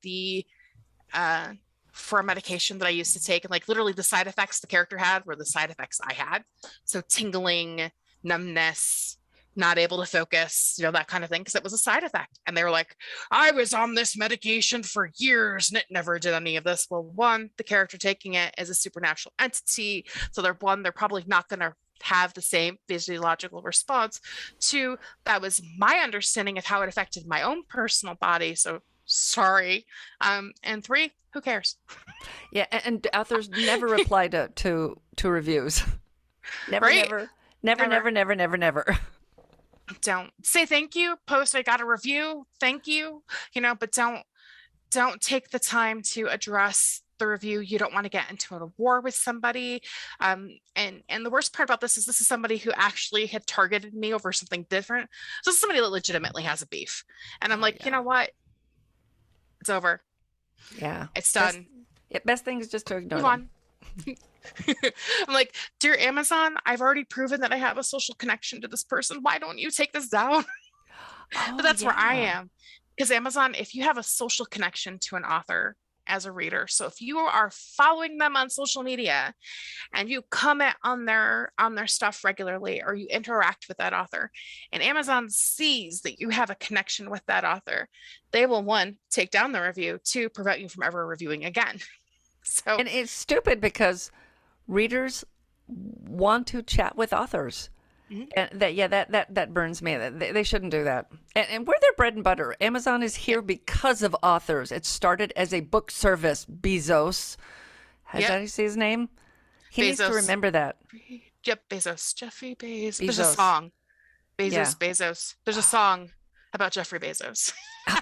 a medication that I used to take, and like literally the side effects the character had were the side effects I had. So tingling, numbness, not able to focus, that kind of thing, because it was a side effect. And they were like, I was on this medication for years and it never did any of this. Well, one, the character taking it is a supernatural entity. So they're probably not going to have the same physiological response. 2, that was my understanding of how it affected my own personal body. So sorry. And 3, who cares? Yeah, and authors never reply to reviews. Never, right? never. Don't say thank you. Post, I got a review. Thank you. But don't take the time to address the review. You don't want to get into a war with somebody. And the worst part about this is somebody who actually had targeted me over something different. So this is somebody that legitimately has a beef. And I'm like, you know what? It's over. Yeah. It's done. Best thing is just to ignore Move them. on. I'm like, dear Amazon, I've already proven that I have a social connection to this person. Why don't you take this down? But that's where I am. Because Amazon, if you have a social connection to an author as a reader, so if you are following them on social media and you comment on their stuff regularly, or you interact with that author, and Amazon sees that you have a connection with that author, they will, 1, take down the review, 2, prevent you from ever reviewing again. So, and it's stupid because readers want to chat with authors. Mm-hmm. And that burns me. They shouldn't do that. And we're their bread and butter. Amazon is here because of authors. It started as a book service. Bezos. How you say his name? He needs to remember that. Yep, Bezos. Jeffrey Bezos. There's a song. Bezos. There's a song about Jeffrey Bezos.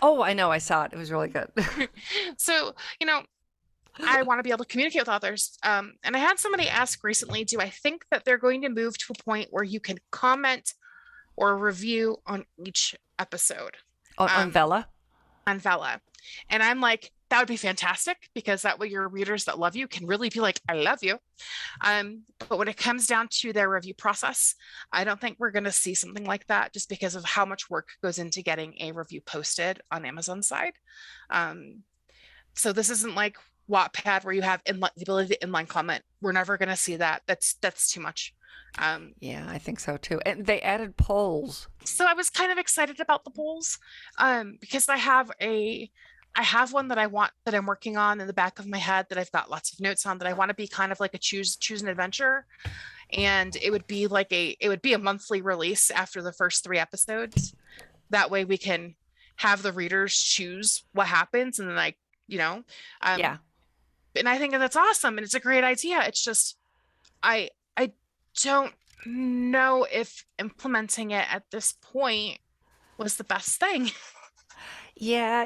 Oh, I know. I saw it. It was really good. So, I want to be able to communicate with authors. And I had somebody ask recently, do I think that they're going to move to a point where you can comment or review on each episode? On Vella? On Vella. And I'm like, that would be fantastic, because that way your readers that love you can really be like, I love you. But when it comes down to their review process, I don't think we're going to see something like that, just because of how much work goes into getting a review posted on Amazon's side. So this isn't like Wattpad where you have the ability to inline comment. We're never going to see that. That's too much. Yeah, I think so too. And they added polls. So I was kind of excited about the polls, because I have one that I'm working on in the back of my head that I've got lots of notes on, that I want to be kind of like a choose an adventure. And it would be a monthly release after the first 3 episodes. That way we can have the readers choose what happens, and then Yeah. And I think that's awesome, and it's a great idea. It's just I don't know if implementing it at this point was the best thing. Yeah,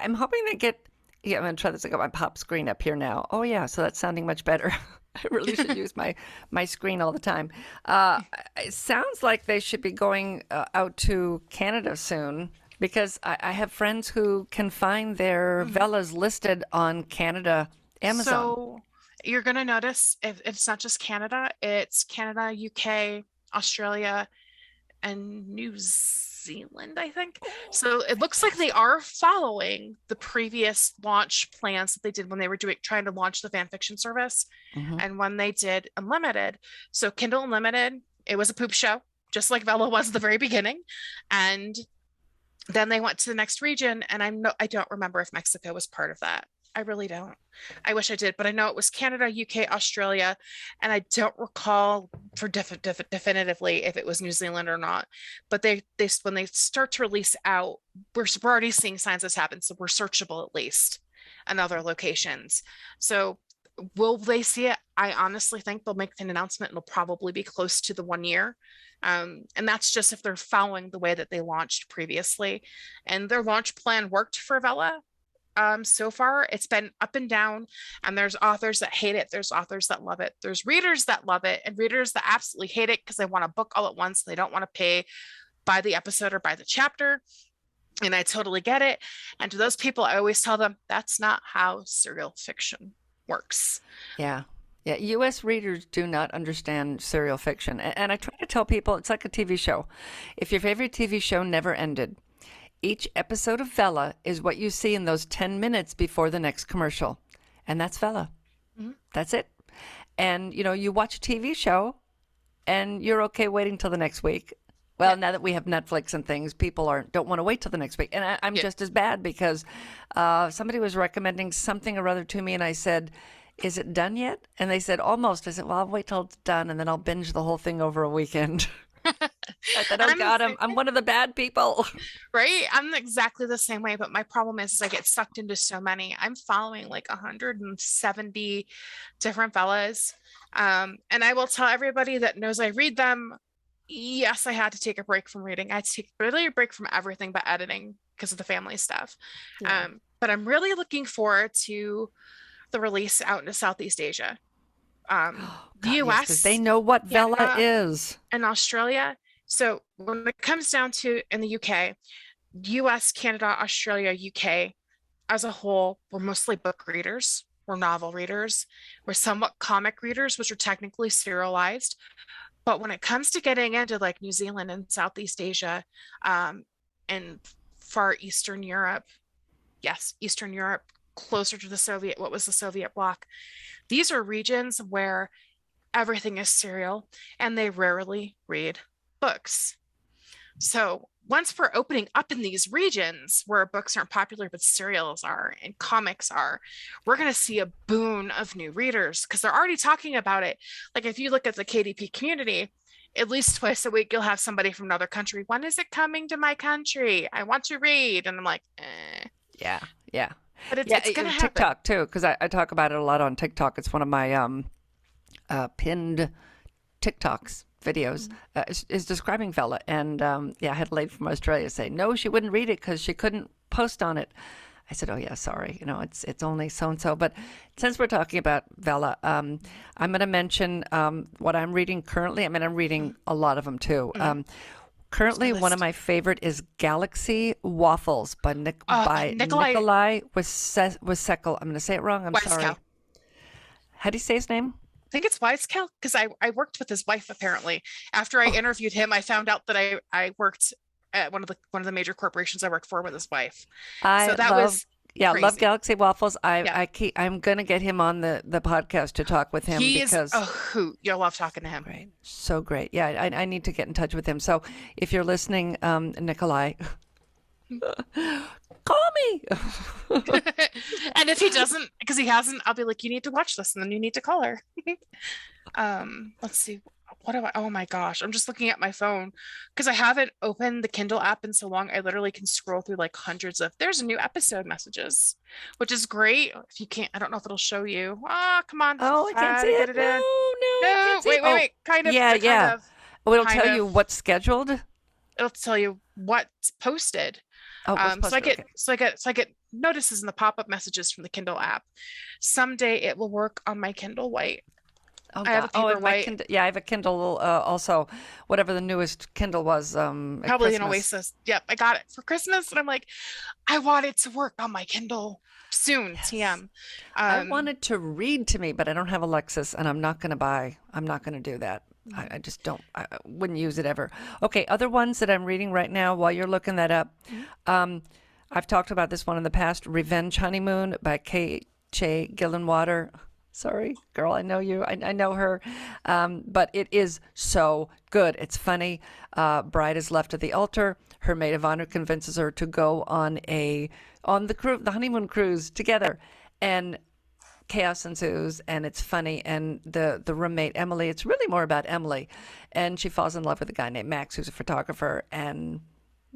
I'm hoping they get. Yeah, I'm gonna try this. I got my pop screen up here now. Oh yeah, so that's sounding much better. I really should use my screen all the time. It sounds like they should be going out to Canada soon, because I have friends who can find their Vellas listed on Canada Amazon. So you're going to notice it's not just Canada, it's Canada, UK, Australia, and New Zealand, I think. So it looks like they are following the previous launch plans that they did when they were trying to launch the fan fiction service, and when they did Unlimited. So Kindle Unlimited, it was a poop show, just like Vella was at the very beginning. And then they went to the next region, and I don't remember if Mexico was part of that. I really don't. I wish I did, but I know it was Canada, UK, Australia, and I don't recall for definitively if it was New Zealand or not. But they when they start to release out, we're already seeing signs that's happened, so we're searchable at least in other locations. So will they see it? I honestly think they'll make an announcement, and it'll probably be close to the 1 year. And that's just if they're following the way that they launched previously. And their launch plan worked for Vella. So far, it's been up and down, and there's authors that hate it. There's authors that love it. There's readers that love it, and readers that absolutely hate it because they want a book all at once. They don't want to pay by the episode or by the chapter. And I totally get it. And to those people, I always tell them that's not how serial fiction works. Yeah. Yeah, U.S. readers do not understand serial fiction. And I try to tell people it's like a TV show. If your favorite TV show never ended, each episode of Vella is what you see in those 10 minutes before the next commercial. And that's Vella. That's it. And, you watch a TV show and you're okay waiting till the next week. Well, now that we have Netflix and things, people don't want to wait till the next week. And I'm just as bad, because somebody was recommending something or other to me, and I said, is it done yet? And they said, almost. I said, well, I'll wait till it's done, and then I'll binge the whole thing over a weekend. I said, oh God, I'm one of the bad people. Right? I'm exactly the same way, but my problem is I get sucked into so many. I'm following like 170 different Vellas. And I will tell everybody that knows I read them, yes, I had to take a break from reading. I had to take really a break from everything but editing because of the family stuff. Yeah. But I'm really looking forward to the release out into Southeast Asia. The US, 'cause they know what Vella is. and Australia. So when it comes down to in the UK, US, Canada, Australia, UK as a whole, we're mostly book readers. We're novel readers. We're somewhat comic readers, which are technically serialized. But when it comes to getting into like New Zealand and Southeast Asia, and far Eastern Europe, yes, Eastern Europe, closer to the Soviet bloc, these are regions where everything is serial and they rarely read books. So once we're opening up in these regions where books aren't popular but serials are and comics are, we're going to see a boon of new readers, because they're already talking about it. Like if you look at the KDP community, at least twice a week you'll have somebody from another country, when is it coming to my country? I want to read. And I'm like, Yeah. but it's going to happen. TikTok too, because I talk about it a lot on TikTok. It's one of my pinned TikToks videos, is describing Vella. And I had a lady from Australia say, no, she wouldn't read it because she couldn't post on it. I said, oh yeah, sorry, it's only so-and-so. But since we're talking about Vella, I'm going to mention what I'm reading currently. I mean, I'm reading a lot of them too. Currently, one of my favorite is Galaxy Waffles by Nikolai Nikolai Wasekel. I'm going to say it wrong. I'm sorry. Wisecow. How do you say his name? I think it's Wisecow because I worked with his wife apparently. After I Oh, interviewed him, I found out that I worked at one of the major corporations I worked for with his wife. So I that love, was yeah, love crazy. Galaxy Waffles. Yeah. I'm going to get him on the podcast to talk with him He is a because hoot. You'll love talking to him. great, so great. Yeah, I need to get in touch with him. So if you're listening, Nikolai, call me. And if he doesn't, because he hasn't, I'll be like, you need to watch this and then you need to call her. Let's see. What do I, oh my gosh, I'm just looking at my phone because I haven't opened the Kindle app in so long. I literally can scroll through like hundreds of, there's a new episode messages, which is great. If you can't, I don't know if it'll show you. Ah, come on. Oh, I can't see To it. get it No, in. no, I No, can't see it. wait, Oh, wait. Kind of, yeah, kind yeah. of, Oh, it'll kind tell of. you what's scheduled. It'll tell you what's posted. Oh, what's So I posted? get Okay. so I get notices in the pop-up messages from the Kindle app. Someday it will work on my Kindle White. Oh I have a God. Oh, paper my white, Kindle. Yeah, I have a Kindle also. Whatever the newest Kindle was at probably an Christmas. Oasis. Yep, I got it for Christmas, and I'm like, I want it to work on my Kindle soon. Yes. TM. I Um, wanted to read to me, but I don't have a Lexus, and I'm not going to do that. I just don't. I wouldn't use it ever. Okay, other ones that I'm reading right now while you're looking that up. Um, I've talked about this one in the past. Revenge Honeymoon by K. Che Gillenwater. Sorry, girl, I know you. I know her. But it is so good. It's funny. Bride is left at the altar. Her maid of honor convinces her to go on the honeymoon cruise together, and chaos ensues, and it's funny. And the roommate Emily, it's really more about Emily, and she falls in love with a guy named Max who's a photographer, and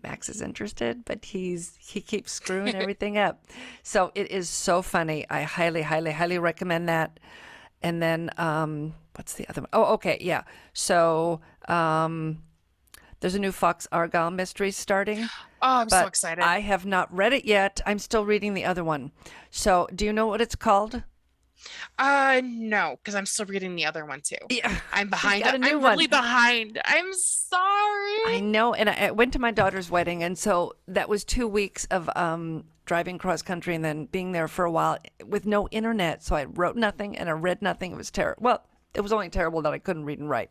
Max is interested, but he keeps screwing everything up. So it is so funny. I highly, highly, highly recommend that. And then what's the other one? Oh, okay, yeah. So there's a new Fox Argyle mystery starting, oh, I'm so but excited. I have not read it yet. I'm still reading the other one. So do you know what it's called? No, because I'm still reading the other one too. Yeah, I'm she's behind. got a new I'm one. really behind. I'm I sorry. know, and I went to my daughter's wedding, and so that was 2 weeks of driving cross country and then being there for a while with no internet. So I wrote nothing and I read nothing. It was terrible. Well, it was only terrible that I couldn't read and write.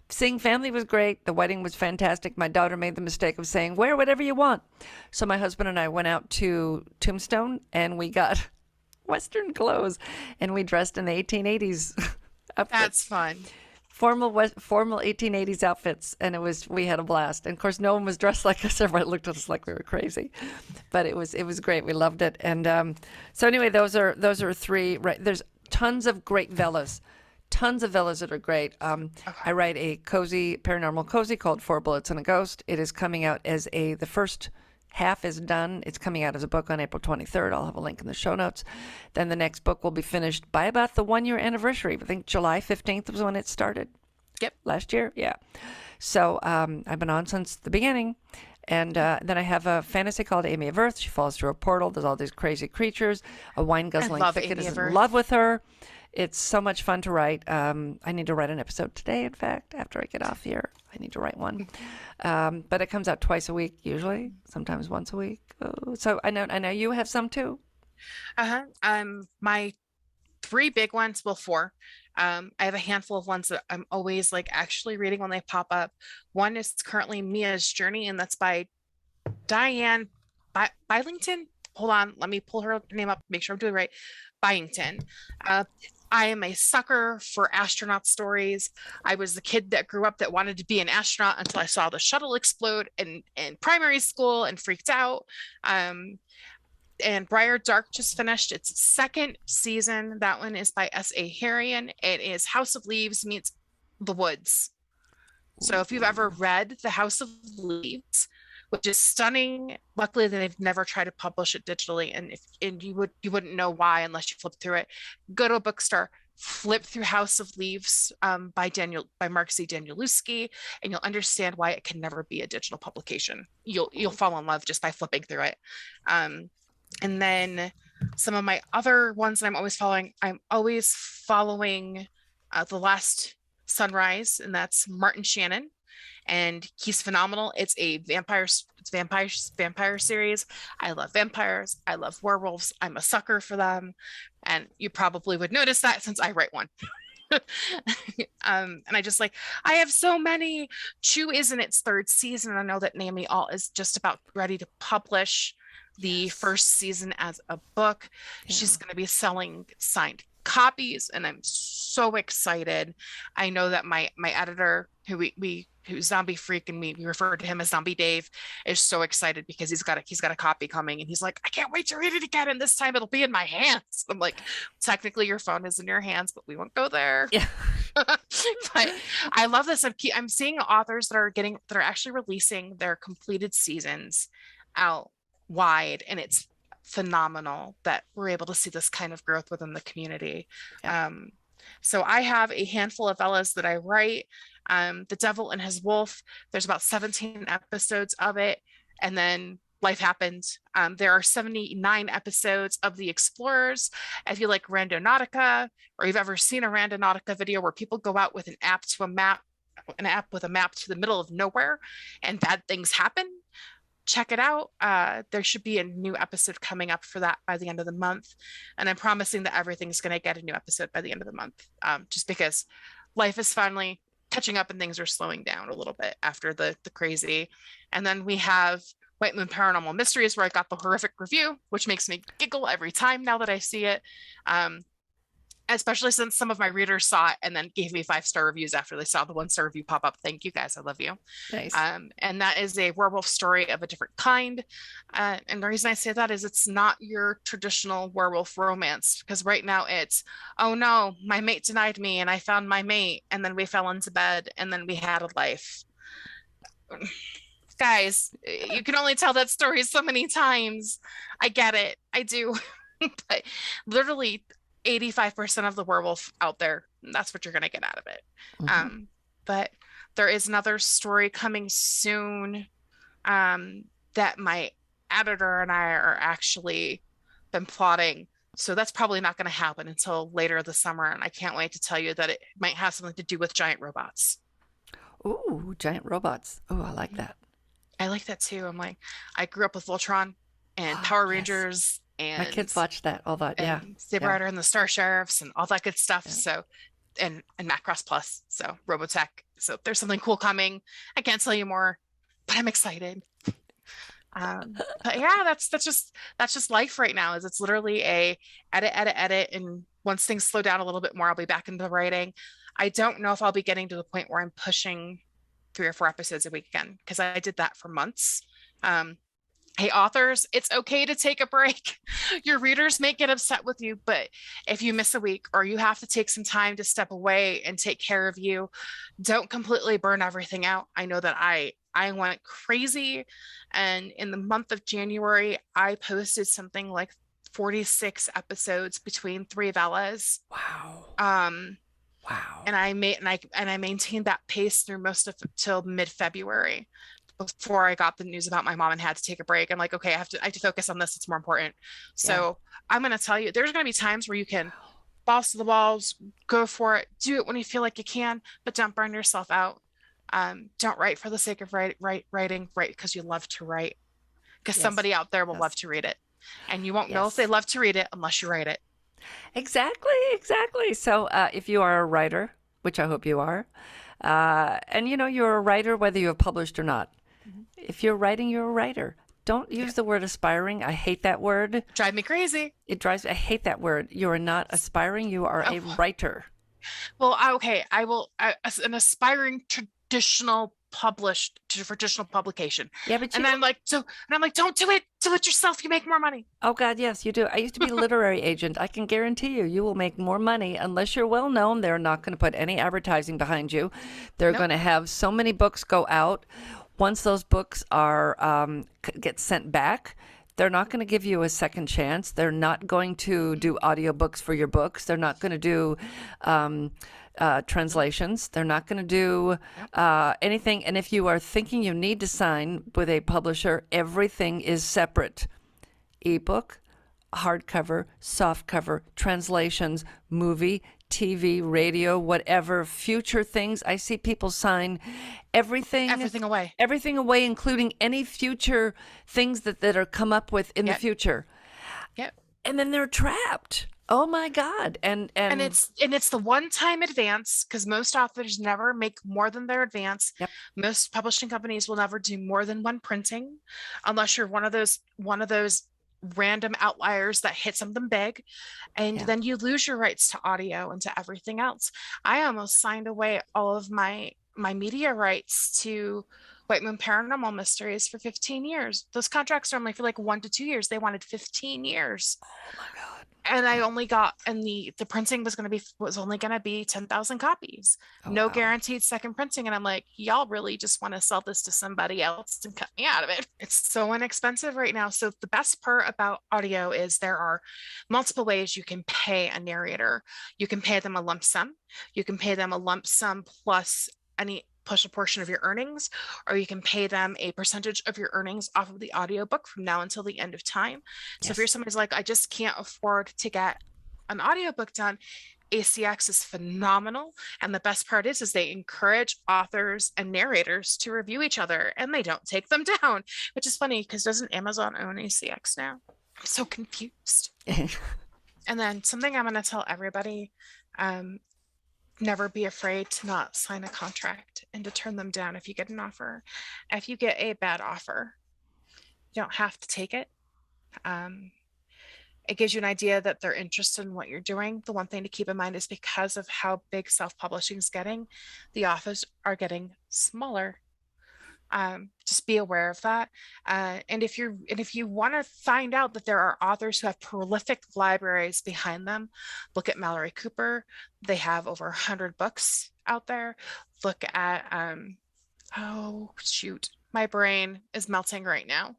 Seeing family was great. The wedding was fantastic. My daughter made the mistake of saying, wear whatever you want. So my husband and I went out to Tombstone and we got Western clothes and we dressed in the 1880s That's outfits. fun. Formal 1880s outfits, and we had a blast. And of course, no one was dressed like us. Everybody looked at us like we were crazy, but it was great. We loved it. And so anyway, those are three. Right, there's tons of great Vellas, tons of Vellas that are great. Okay. I write a paranormal cozy called Four Bullets and a Ghost. It is coming out as the first half is done. It's coming out as a book on April 23rd. I'll have a link in the show notes. Then the next book will be finished by about the 1 year anniversary. I think July 15th was when it started. Yep. Last year. Yeah. So I've been on since the beginning. And then I have a fantasy called Amy of Earth. She falls through a portal. There's all these crazy creatures. A wine I guzzling love thicket Amy is of in Earth. love with her. It's so much fun to write. I need to write an episode today, in fact, after I get off here. I need to write one. But it comes out twice a week, usually, sometimes once a week. Oh, so I know you have some too. Uh-huh. My three big ones, well, four. I have a handful of ones that I'm always like actually reading when they pop up. One is currently Mia's Journey, and that's by Diane Bylington. Hold on, let me pull her name up, make sure I'm doing it right. Byington. Uh, I am a sucker for astronaut stories. I was the kid that grew up that wanted to be an astronaut until I saw the shuttle explode in primary school and freaked out. And Briar Dark just finished its second season. That one is by S.A. Harrion. It is House of Leaves meets The Woods. So if you've ever read The House of Leaves, which is stunning, luckily they've never tried to publish it digitally, and you wouldn't know why unless you flip through it. Go to a bookstore, flip through House of Leaves by Mark Z. Danielewski, and you'll understand why it can never be a digital publication. You'll fall in love just by flipping through it. And then some of my other ones that I'm always following The Last Sunrise, and that's Martin Shannon. and he's phenomenal. It's vampire series. I love vampires. I love werewolves. I'm a sucker for them. And you probably would notice that since I write one. And I just like, I have so many. Chew is in its third season. I know that Naomi Alt is just about ready to publish the first season as a book. Yeah. She's going to be selling signed copies, and I'm so excited. I know that my editor, who's Zombie Freak, and we refer to him as Zombie Dave, is so excited because he's got a copy coming, and he's like, I can't wait to read it again, and this time it'll be in my hands. I'm like, technically your phone is in your hands, but we won't go there. Yeah. But I love this. I'm seeing authors that are actually releasing their completed seasons out wide, and it's phenomenal that we're able to see this kind of growth within the community. Yeah. So I have a handful of Vellas that I write. The Devil and His Wolf, there's about 17 episodes of it, and then life happens. There are 79 episodes of The Explorers. If you like Randonautica, or you've ever seen a Randonautica video where people go out with an app with a map to the middle of nowhere and bad things happen, check it out. There should be a new episode coming up for that by the end of the month. And I'm promising that everything's going to get a new episode by the end of the month, just because life is finally catching up and things are slowing down a little bit after the crazy. And then we have White Moon Paranormal Mysteries, where I got the horrific review, which makes me giggle every time now that I see it. Especially since some of my readers saw it and then gave me 5-star reviews after they saw the 1-star review pop up. Thank you guys. I love you. Nice. And that is a werewolf story of a different kind. And the reason I say that is it's not your traditional werewolf romance, because right now it's, oh no, my mate denied me and I found my mate, and then we fell into bed and then we had a life. Guys, you can only tell that story so many times. I get it. I do. But literally 85% of the werewolf out there, that's what you're going to get out of it. Mm-hmm. But there is another story coming soon that my editor and I are actually been plotting. So that's probably not going to happen until later this summer. And I can't wait to tell you that it might have something to do with giant robots. Ooh, giant robots. Oh, I like that. I like that too. I'm like, I grew up with Voltron and Power Rangers. And my kids watch that, all that, yeah. Saber Rider and the Star Sheriffs and all that good stuff. Yeah. So, and Macross Plus, so Robotech. So if there's something cool coming, I can't tell you more, but I'm excited. But yeah, that's just life right now. Is it's literally a edit, and once things slow down a little bit more, I'll be back into writing. I don't know if I'll be getting to the point where I'm pushing 3 or 4 episodes a week again, because I did that for months. Hey, authors, it's okay to take a break. Your readers may get upset with you, but if you miss a week or you have to take some time to step away and take care of you, don't completely burn everything out. I know that I went crazy. And in the month of January, I posted something like 46 episodes between 3 Vellas. Wow. Wow. And I maintained that pace through most of till mid-February. Before I got the news about my mom and had to take a break. I'm like, okay, I have to focus on this. It's more important. So I'm going to tell you, there's going to be times where you can balls to the walls, go for it, do it when you feel like you can, but don't burn yourself out. Don't write for the sake of writing, write because you love to write, because somebody out there will love to read it. And you won't know if they love to read it unless you write it. Exactly. So if you are a writer, which I hope you are, and you're a writer whether you have published or not. If you're writing, you're a writer. Don't use the word aspiring. I hate that word. Drive me crazy. I hate that word. You are not aspiring. You are a writer. Well, okay. I will, an aspiring traditional publication. Yeah, but I'm like, don't do it. Do it yourself. You make more money. Oh God, yes, you do. I used to be a literary agent. I can guarantee you will make more money unless you're well known. They're not going to put any advertising behind you. They're going to have so many books go out. Once those books are get sent back, they're not going to give you a second chance. They're not going to do audiobooks for your books. They're not going to do translations. They're not going to do anything. And if you are thinking you need to sign with a publisher, everything is separate. Ebook, hardcover, softcover, translations, movie, TV, radio, whatever, future things. I see people sign everything away. Everything away, including any future things that are come up with in the future. Yep. And then they're trapped. Oh my God. And it's the one-time advance, because most authors never make more than their advance. Yep. Most publishing companies will never do more than one printing, unless you're one of those random outliers that hit something big, and then you lose your rights to audio and to everything else. I almost signed away all of my media rights to White Moon Paranormal Mysteries for 15 years. Those contracts are only for like 1 to 2 years. They wanted 15 years. Oh my God. And I only got, and the printing was only going to be 10,000 copies. No guaranteed second printing. And I'm like, y'all really just want to sell this to somebody else and cut me out of it. It's so inexpensive right now. So the best part about audio is there are multiple ways you can pay a narrator. You can pay them a lump sum. You can pay them a lump sum plus push a portion of your earnings, or you can pay them a percentage of your earnings off of the audiobook from now until the end of time. So if you're somebody's like, I just can't afford to get an audiobook done, ACX is phenomenal. And the best part is they encourage authors and narrators to review each other, and they don't take them down, which is funny because doesn't Amazon own ACX now? I'm so confused. And then something I'm going to tell everybody, never be afraid to not sign a contract and to turn them down if you get an offer. If you get a bad offer, you don't have to take it. It gives you an idea that they're interested in what you're doing. The one thing to keep in mind is because of how big self-publishing is getting, the offers are getting smaller. Just be aware of that. And if you want to find out that there are authors who have prolific libraries behind them, look at Mallory Cooper. They have over 100 books out there. Look at, oh shoot, my brain is melting right now,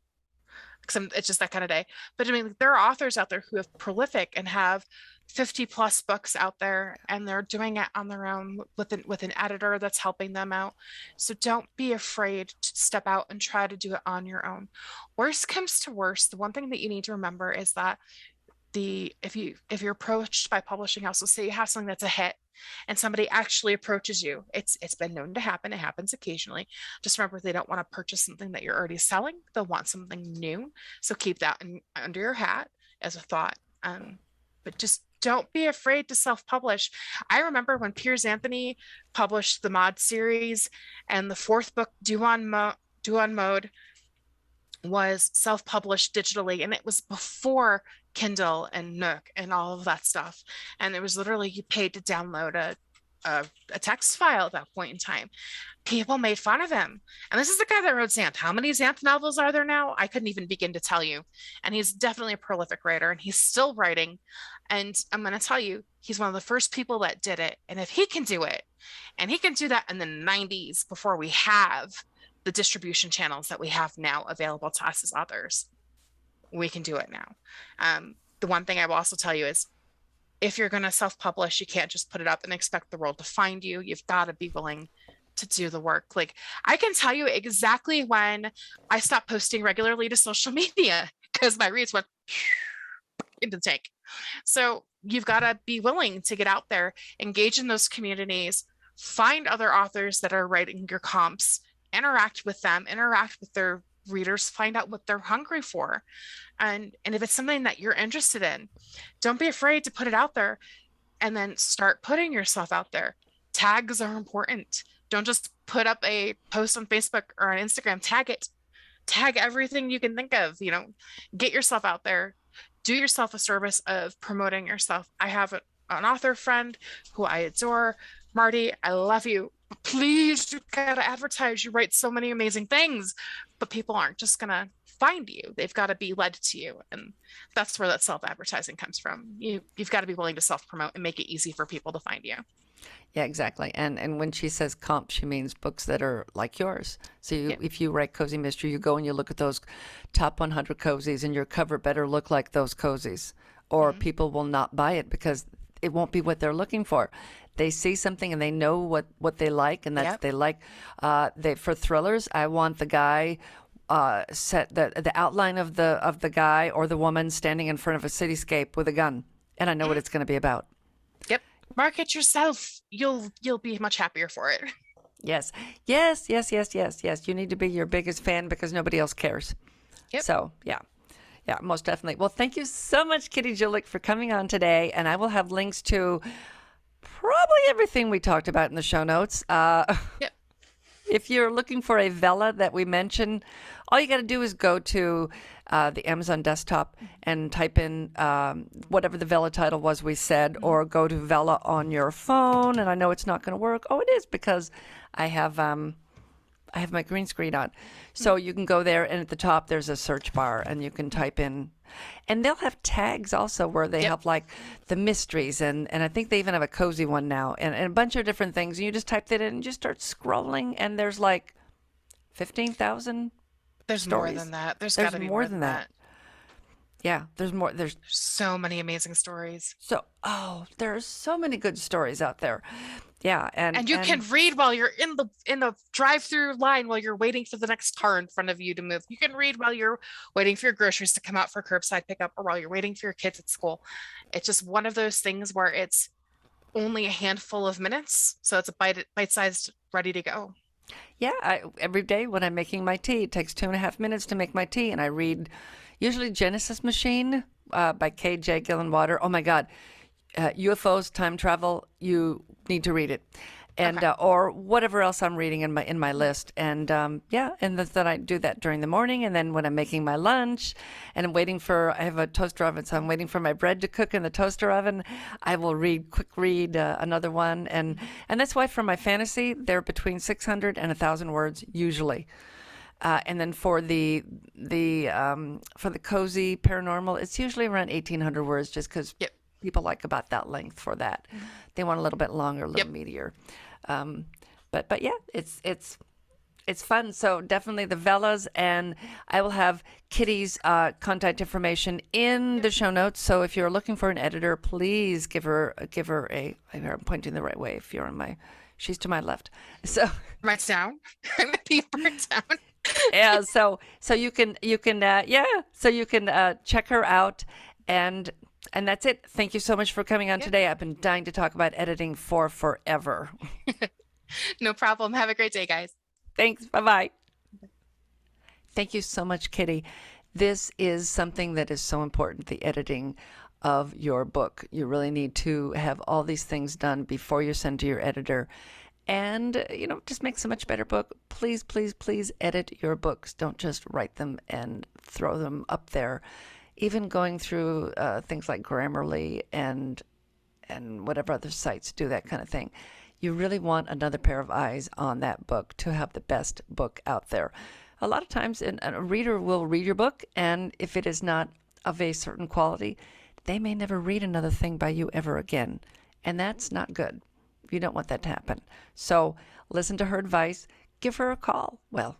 because it's just that kind of day. But I mean, there are authors out there who have prolific and have 50 plus books out there, and they're doing it on their own with an editor that's helping them out. So don't be afraid to step out and try to do it on your own. Worst comes to worst, the one thing that you need to remember is that if you're approached by publishing houses, say you have something that's a hit and somebody actually approaches you, it's been known to happen. It happens occasionally. Just remember, they don't want to purchase something that you're already selling. They'll want something new. So keep that under your hat as a thought. But just don't be afraid to self-publish. I remember when Piers Anthony published the Mod series, and the fourth book, Due on Mode, was self-published digitally, and it was before Kindle and Nook and all of that stuff. And it was literally, you paid to download a text file at that point in time. People made fun of him. And this is the guy that wrote Xanth. How many Xanth novels are there now? I couldn't even begin to tell you. And he's definitely a prolific writer, and he's still writing. And I'm going to tell you, he's one of the first people that did it. And if he can do it, and he can do that in the 90s before we have the distribution channels that we have now available to us as authors, we can do it now. The one thing I will also tell you is, if you're going to self-publish, you can't just put it up and expect the world to find you. You've got to be willing to do the work. Like, I can tell you exactly when I stopped posting regularly to social media because my reads went into the tank. So you've got to be willing to get out there, engage in those communities, find other authors that are writing your comps, interact with them, interact with their readers, find out what they're hungry for. And if it's something that you're interested in, don't be afraid to put it out there, and then start putting yourself out there. Tags are important. Don't just put up a post on Facebook or on Instagram. Tag it. Tag everything you can think of. Get yourself out there. Do yourself a service of promoting yourself. I have an author friend who I adore. Marty, I love you. Please, you gotta advertise. You write so many amazing things, but people aren't just gonna find you. They've got to be led to you. And that's where that self-advertising comes from. You've got to be willing to self-promote and make it easy for people to find you. Yeah, exactly. And when she says comp, she means books that are like yours. So if you write cozy mystery, you go and you look at those top 100 cozies, and your cover better look like those cozies, or people will not buy it because it won't be what they're looking for. They see something and they know what they like, and that's they like. For thrillers, I want the guy set the outline of the guy or the woman standing in front of a cityscape with a gun, and I know what it's going to be about. Yep. Market yourself. You'll be much happier for it. Yes. Yes, yes, yes, yes, yes. You need to be your biggest fan because nobody else cares. Yep. So, yeah. Yeah, most definitely. Well, thank you so much, Kitty Gulick, for coming on today. And I will have links to probably everything we talked about in the show notes. Yep. If you're looking for a Vella that we mentioned, all you got to do is go to the Amazon desktop and type in whatever the Vella title was we said, or go to Vella on your phone. And I know it's not going to work. Oh, it is, because I have my green screen on. So you can go there, and at the top there's a search bar, and you can type in. And they'll have tags also where they have like the mysteries, and I think they even have a cozy one now, and a bunch of different things. And you just type that in and just start scrolling, and there's like 15,000 There's stories. more than that. There's There's got to be more than that. Yeah, there's more. There's So many amazing stories. there are so many good stories out there. Yeah, And you can read while you're in the drive-through line while you're waiting for the next car in front of you to move. You can read while you're waiting for your groceries to come out for curbside pickup, or while you're waiting for your kids at school. It's just one of those things where it's only a handful of minutes, so it's a bite-sized, ready to go. Yeah, every day when I'm making my tea, it takes 2.5 minutes to make my tea, and I read usually Genesis Machine by K.J. Gillenwater. Oh my God, UFOs, time travel. You need to read it, and Okay. or whatever else I'm reading in my list. And yeah, and then I do that during the morning, and then when I'm making my lunch, and I'm waiting for I have a toaster oven, so I'm waiting for my bread to cook in the toaster oven. I will read another one, and that's why for my fantasy they're between 600 and 1,000 words usually. And then for the cozy paranormal, it's usually around 1,800 words, just because Yep. people like about that length for that. They want a little bit longer, a little meatier. Um, but yeah, it's fun. So definitely the Vellas, and I will have Kitty's contact information in the show notes. So if you're looking for an editor, please give her a. I'm pointing the right way. If you're on my, she's to my left. So. Right down. I'm gonna be burnt down. Yeah, so you can so you can check her out, and that's it. Thank you so much for coming on today. I've been dying to talk about editing for forever. No problem. Have a great day, guys. Thanks. Bye-bye. Thank you so much, Kitty. This is something that is so important, the editing of your book. You really need to have all these things done before you send to your editor. And, just makes a much better book. Please, please, please edit your books. Don't just write them and throw them up there. Even going through things like Grammarly and whatever other sites do that kind of thing. You really want another pair of eyes on that book to have the best book out there. A lot of times a reader will read your book, and if it is not of a certain quality, they may never read another thing by you ever again. And that's not good. You don't want that to happen. So listen to her advice. Give her a call. Well,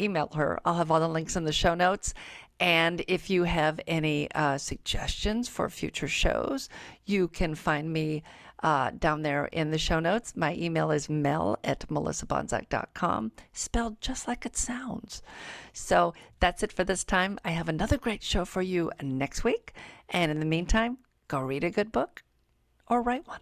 email her. I'll have all the links in the show notes. And if you have any suggestions for future shows, you can find me down there in the show notes. My email is mel@melissabonsack.com, spelled just like it sounds. So that's it for this time. I have another great show for you next week. And in the meantime, go read a good book or write one.